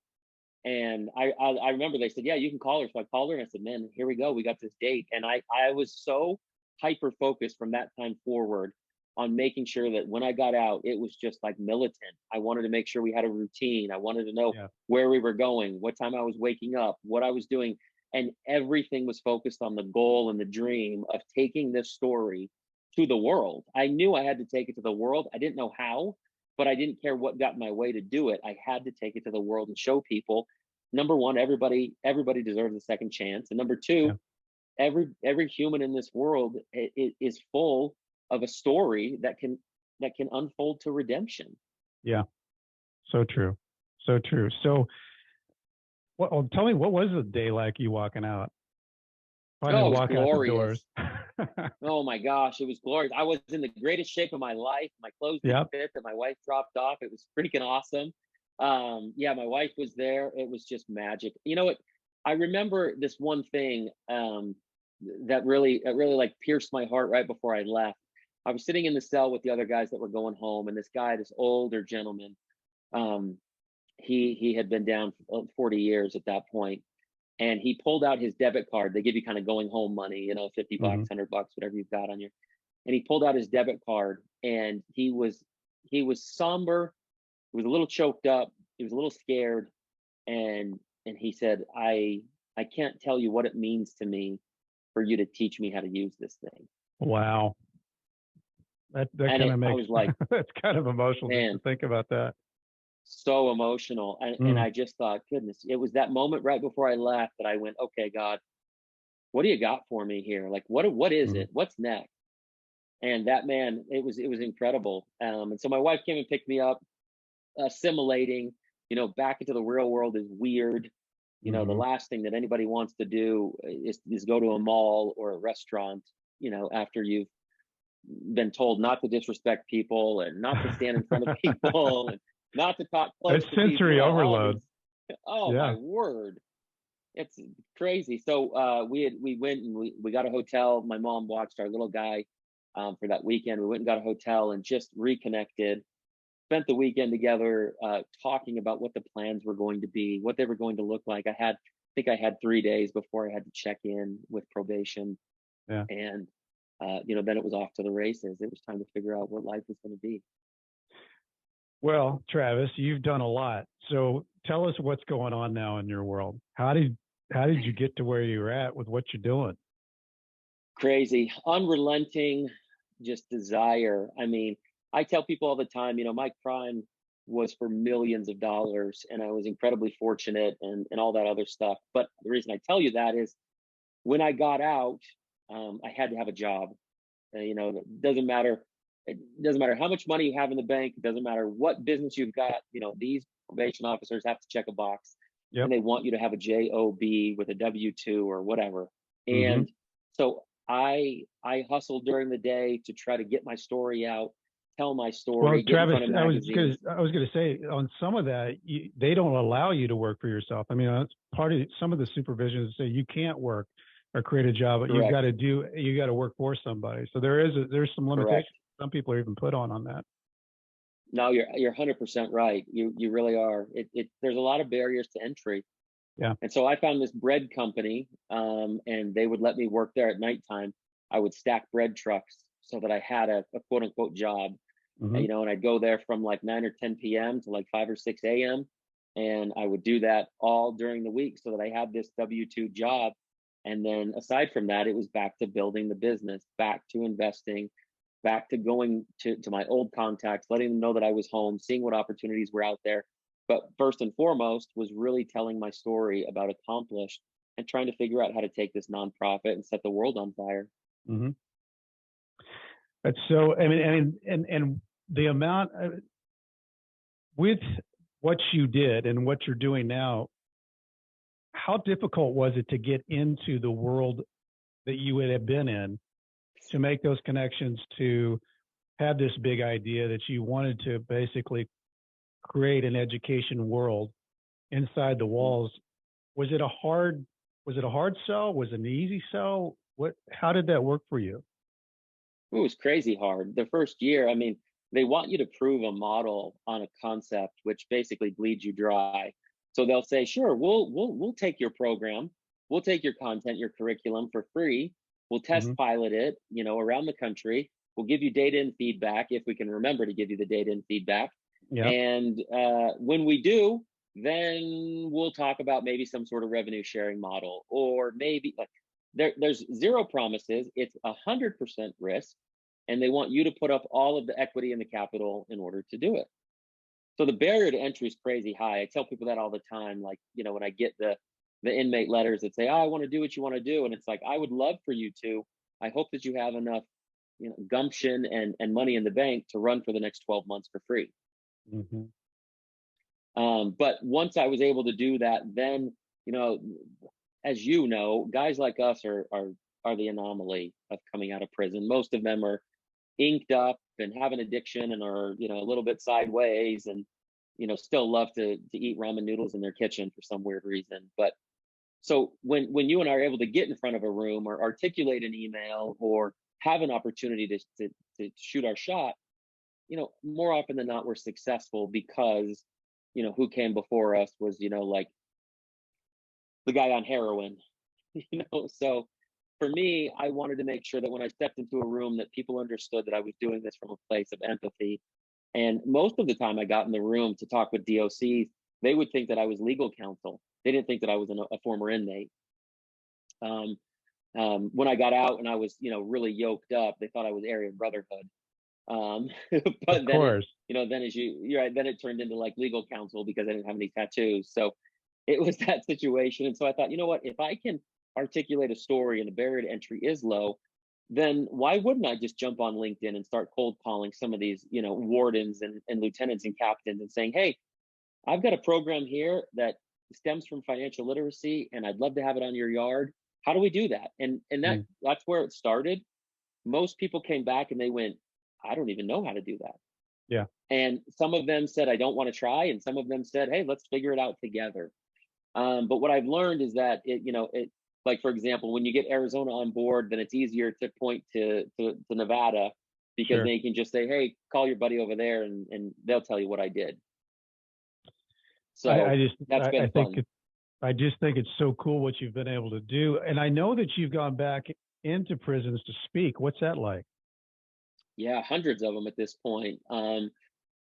And I remember they said, yeah, you can call her. So I called her and I said, man, here we go. We got this date. And I was so hyper focused from that time forward on making sure that when I got out, it was just like militant. I wanted to make sure we had a routine. I wanted to know where we were going, what time I was waking up, what I was doing. And everything was focused on the goal and the dream of taking this story to the world. I knew I had to take it to the world. I didn't know how, but I didn't care what got in my way to do it. I had to take it to the world and show people, number one, everybody deserves a second chance. And number two, every human in this world is full of a story that can unfold to redemption. Yeah. So true. So true. So tell me, what was the day like you walking out? It was glorious. Oh my gosh, it was glorious. I was in the greatest shape of my life. My clothes didn't fit that my wife dropped off. It was freaking awesome. My wife was there. It was just magic. You know what? I remember this one thing that really like pierced my heart right before I left. I was sitting in the cell with the other guys that were going home, and this guy, this older gentleman, he had been down for 40 years at that point. And he pulled out his debit card. They give you kind of going home money, $50, $100, whatever you've got on you. and he pulled out his debit card, and he was somber. He was a little choked up. He was a little scared, and he said, I can't tell you what it means to me for you to teach me how to use this thing. Wow. That And kind of I makes was like, that's kind of emotional just to man, think about that. so emotional. And Mm, I just thought, goodness, it was that moment right before I left that I went, okay, God, what do you got for me here? Like, what is mm. it? What's next? And that, man, it was incredible. And so my wife came and picked me up, assimilating, back into the real world is weird. The Mhm. last thing that anybody wants to do is go to a mall or a restaurant, after you've been told not to disrespect people and not to stand in front of people and not to talk close It's to people. sensory All overload. these, oh my Yeah. word, it's crazy. So we went and we got a hotel. My mom watched our little guy for that weekend. We went and got a hotel and just reconnected. Spent the weekend together, talking about what the plans were going to be, what they were going to look like. I think I had 3 days before I had to check in with probation, Yeah. and then it was off to the races. It was time to figure out what life was going to be. Well, Travis, you've done a lot. So tell us what's going on now in your world. How did you get to where you're at with what you're doing? Crazy, unrelenting, just desire. I mean, I tell people all the time, my crime was for millions of dollars, and I was incredibly fortunate, and all that other stuff. But the reason I tell you that is when I got out, I had to have a job. It doesn't matter. It doesn't matter how much money you have in the bank. It doesn't matter what business you've got. These probation officers have to check a box, Yep. and they want you to have a job with a W-2 or whatever. Hmm. And so I hustled during the day to try to get my story out, tell my Well, story, get in Travis, front of I was gonna magazines. I was gonna say on some of that, they don't allow you to work for yourself. I mean, that's part of some of the supervisions say you can't work or create a job, but Correct. you got to work for somebody. So there's some Correct. limitations some people are even put on that. No, you're 100% right. You really are. There's a lot of barriers to entry. Yeah. And so I found this bread company, and they would let me work there at nighttime. I would stack bread trucks so that I had a quote unquote job, Hmm. and I'd go there from like 9 or 10 p.m. to like 5 or 6 a.m. And I would do that all during the week so that I had this W-2 job. And then aside from that, it was back to building the business, back to investing, back to going to my old contacts, letting them know that I was home, seeing what opportunities were out there. But first and foremost was really telling my story about accomplished and trying to figure out how to take this nonprofit and set the world on fire. Hmm. That's so. I mean, and the amount with what you did and what you're doing now, how difficult was it to get into the world that you would have been in to make those connections, to have this big idea that you wanted to basically create an education world inside the Mm. walls? Was it a hard sell? Was it an easy sell? How did that work for you? It was crazy hard. The first year, I mean, they want you to prove a model on a concept, which basically bleeds you dry. So they'll say, "Sure, we'll take your program, we'll take your content, your curriculum for free. We'll test Hmm. pilot it, around the country. We'll give you data and feedback if we can remember to give you the data and feedback. Yeah. And when we do, then we'll talk about maybe some sort of revenue sharing model, or maybe like there's zero promises. It's 100% risk, and they want you to put up all of the equity and the capital in order to do it. So the barrier to entry is crazy high. I tell people that all the time. Like, when I get the inmate letters that say, "Oh, I want to do what you want to do," and it's like, I would love for you to. I hope that you have enough, gumption and money in the bank to run for the next 12 months for free. Hmm. But once I was able to do that, then, as guys like us are the anomaly of coming out of prison. Most of them are inked up and have an addiction and are, a little bit sideways, and, still love to eat ramen noodles in their kitchen for some weird reason. But so when you and I are able to get in front of a room or articulate an email or have an opportunity to shoot our shot, more often than not, we're successful because, who came before us was, like the guy on heroin, so for me, I wanted to make sure that when I stepped into a room that people understood that I was doing this from a place of empathy. And most of the time I got in the room to talk with DOCs, they would think that I was legal counsel. They didn't think that I was a former inmate. When I got out and I was, really yoked up, they thought I was Aryan Brotherhood. Um, Of but then it, course. then as you're right, then it turned into like legal counsel because I didn't have any tattoos. So it was that situation. And so I thought, you know what, if I can articulate a story and the barrier to entry is low, then why wouldn't I just jump on LinkedIn and start cold calling some of these, wardens and lieutenants and captains and saying, hey, I've got a program here that stems from financial literacy and I'd love to have it on your yard. How do we do that? And Mm, that's where it started. Most people came back and they went, I don't even know how to do that. yeah. And some of them said, I don't want to try. And some of them said, hey, let's figure it out together. But what I've learned is that like, for example, when you get Arizona on board, then it's easier to point to Nevada because Sure. they can just say, hey, call your buddy over there and they'll tell you what I did. I, So I just, that's I been think fun. I just think it's so cool what you've been able to do. And I know that you've gone back into prisons to speak. What's that like? Yeah, hundreds of them at this point.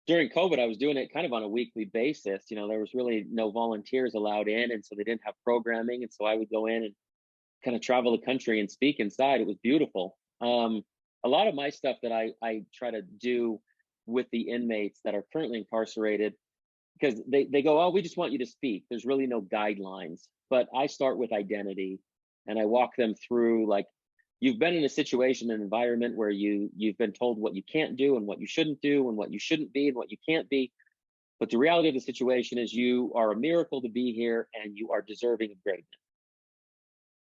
During COVID, I was doing it kind of on a weekly basis. There was really no volunteers allowed in, and so they didn't have programming. And so I would go in and kind of travel the country and speak inside. It was beautiful. A lot of my stuff that I try to do with the inmates that are currently incarcerated, because they go, oh, we just want you to speak. There's really no guidelines. But I start with identity and I walk them through like, you've been in a situation, an environment where you've been told what you can't do and what you shouldn't do and what you shouldn't be and what you can't be. But the reality of the situation is you are a miracle to be here and you are deserving of greatness.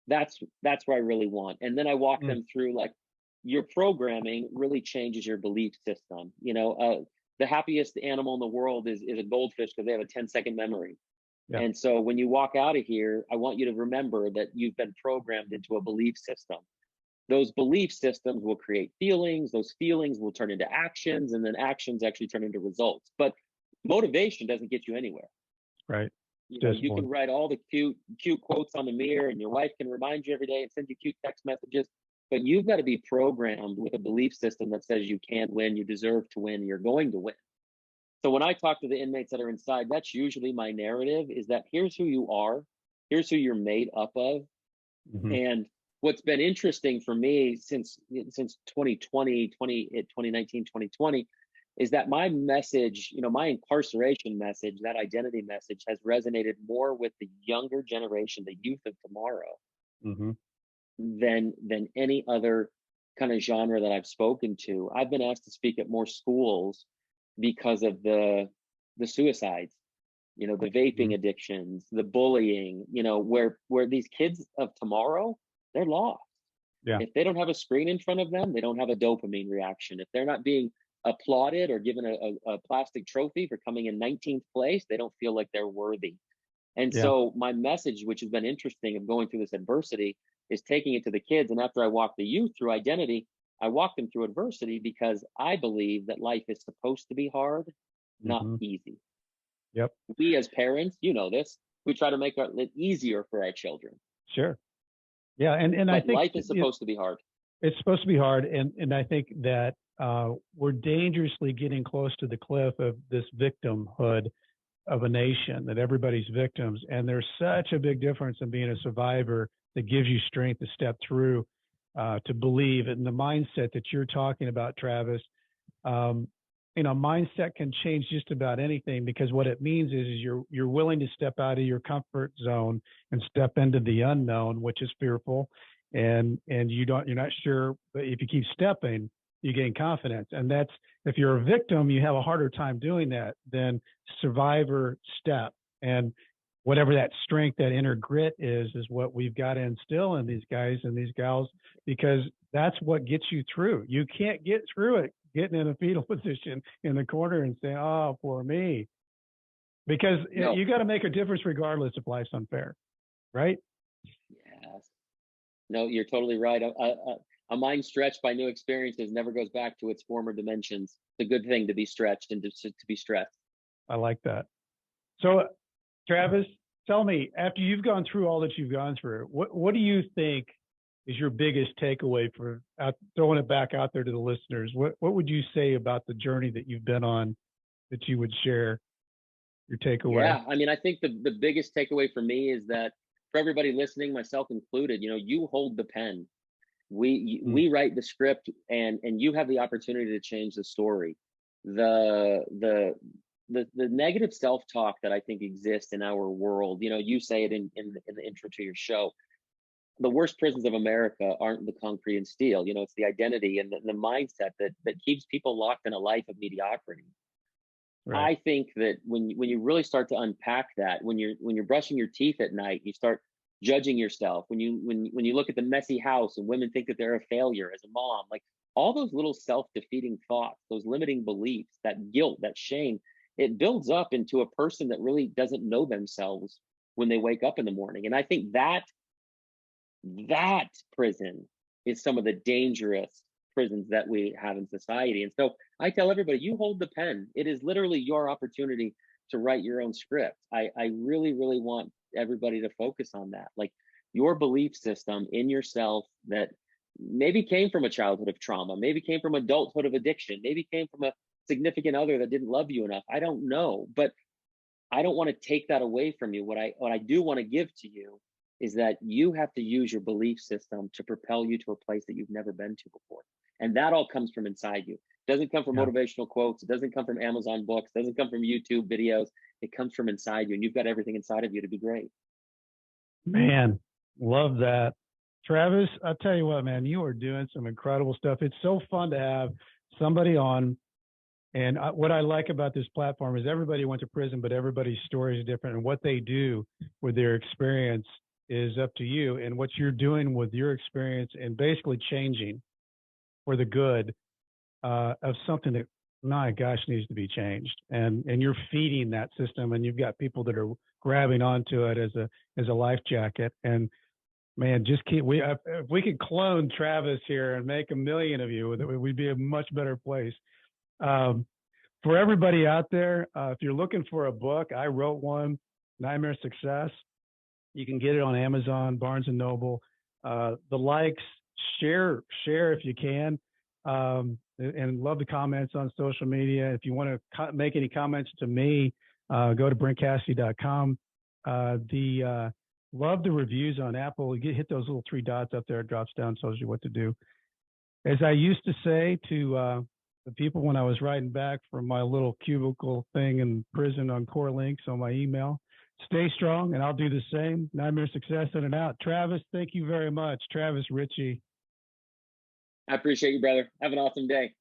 That's what I really want. And then I walk Mm, them through like your programming really changes your belief system. The happiest animal in the world is a goldfish because they have a 10-second memory. yeah. And so when you walk out of here, I want you to remember that you've been programmed into a belief system. Those belief systems will create feelings. Those feelings will turn into actions, and then actions actually turn into results. But motivation doesn't get you anywhere. Right. You can Discipline. write all the cute quotes on the mirror, and your wife can remind you every day and send you cute text messages. But you've got to be programmed with a belief system that says you can win, you deserve to win, you're going to win. So when I talk to the inmates that are inside, that's usually my narrative: is that here's who you are, here's who you're made up of, Hmm. and what's been interesting for me since 2020, 2019, 2020, is that my message, my incarceration message, that identity message has resonated more with the younger generation, the youth of tomorrow, Hmm. than any other kind of genre that I've spoken to. I've been asked to speak at more schools because of the suicides, the Hmm. vaping addictions, the bullying, where these kids of tomorrow, they're lost. Yeah. If they don't have a screen in front of them, they don't have a dopamine reaction. If they're not being applauded or given a plastic trophy for coming in 19th place, they don't feel like they're worthy. And Yeah. so my message, which has been interesting of going through this adversity, is taking it to the kids. And after I walk the youth through identity, I walk them through adversity because I believe that life is supposed to be hard, not Hmm. easy. Yep. We as parents, this, we try to make it easier for our children, Sure. Yeah. And I but think life is supposed to be hard. it's supposed to be hard. And I think that we're dangerously getting close to the cliff of this victimhood of a nation, that everybody's victims. And there's such a big difference in being a survivor that gives you strength to step through, to believe in the mindset that you're talking about, Travis. Um, mindset can change just about anything, because what it means is you're willing to step out of your comfort zone and step into the unknown, which is fearful, and you're not sure, but if you keep stepping, you gain confidence. And that's, if you're a victim, you have a harder time doing that than survivor step. And whatever that strength, that inner grit is what we've got to instill in these guys and these gals, because that's what gets you through. You can't get through it getting in a fetal position in the corner and saying, oh, poor me, because No, you got to make a difference regardless if life's unfair, right? yes, no, you're totally right. A mind stretched by new experiences never goes back to its former dimensions. It's a good thing to be stretched and to be stressed. I like that. So, Travis, tell me, after you've gone through all that you've gone through, what do you think is your biggest takeaway for throwing it back out there to the listeners? What would you say about the journey that you've been on that you would share your takeaway? Yeah, I mean, I think the biggest takeaway for me is that for everybody listening, myself included, you hold the pen. We write the script, and you have the opportunity to change the story. The negative self-talk that I think exists in our world, you say it in the intro to your show. The worst prisons of America aren't the concrete and steel. It's the identity and the mindset that keeps people locked in a life of mediocrity. Right. I think that when you really start to unpack that, when you're brushing your teeth at night, you start judging yourself. When you look at the messy house and women think that they're a failure as a mom, like all those little self-defeating thoughts, those limiting beliefs, that guilt, that shame, it builds up into a person that really doesn't know themselves when they wake up in the morning. And I think that prison is some of the dangerous prisons that we have in society. And so I tell everybody, you hold the pen. It is literally your opportunity to write your own script. I really, really want everybody to focus on that. Like your belief system in yourself that maybe came from a childhood of trauma, maybe came from adulthood of addiction, maybe came from a significant other that didn't love you enough. I don't know, but I don't want to take that away from you. What I do want to give to you is that you have to use your belief system to propel you to a place that you've never been to before. And that all comes from inside you. It doesn't come from motivational quotes. It doesn't come from Amazon books. It doesn't come from YouTube videos. It comes from inside you, and you've got everything inside of you to be great. Man, love that. Travis, I'll tell you what, man, you are doing some incredible stuff. It's so fun to have somebody on. And what I like about this platform is everybody went to prison, but everybody's story is different. And what they do with their experience is up to you. And what you're doing with your experience and basically changing for the good of something that, my gosh, needs to be changed. And you're feeding that system, and you've got people that are grabbing onto it as a life jacket. And man, just if we could clone Travis here and make 1 million of you, we'd be a much better place. For everybody out there, if you're looking for a book, I wrote one, Nightmare Success. You can get it on Amazon, Barnes and Noble. The likes, share if you can, and love the comments on social media. If you want to make any comments to me, go to brentcassidy.com. Love the reviews on Apple. You hit those little 3 dots up there. It drops down, tells you what to do. As I used to say to the people when I was writing back from my little cubicle thing in prison on Core Links on my email, stay strong, and I'll do the same. Nightmare Success in and out. Travis, thank you very much. Travis Richey. I appreciate you, brother. Have an awesome day.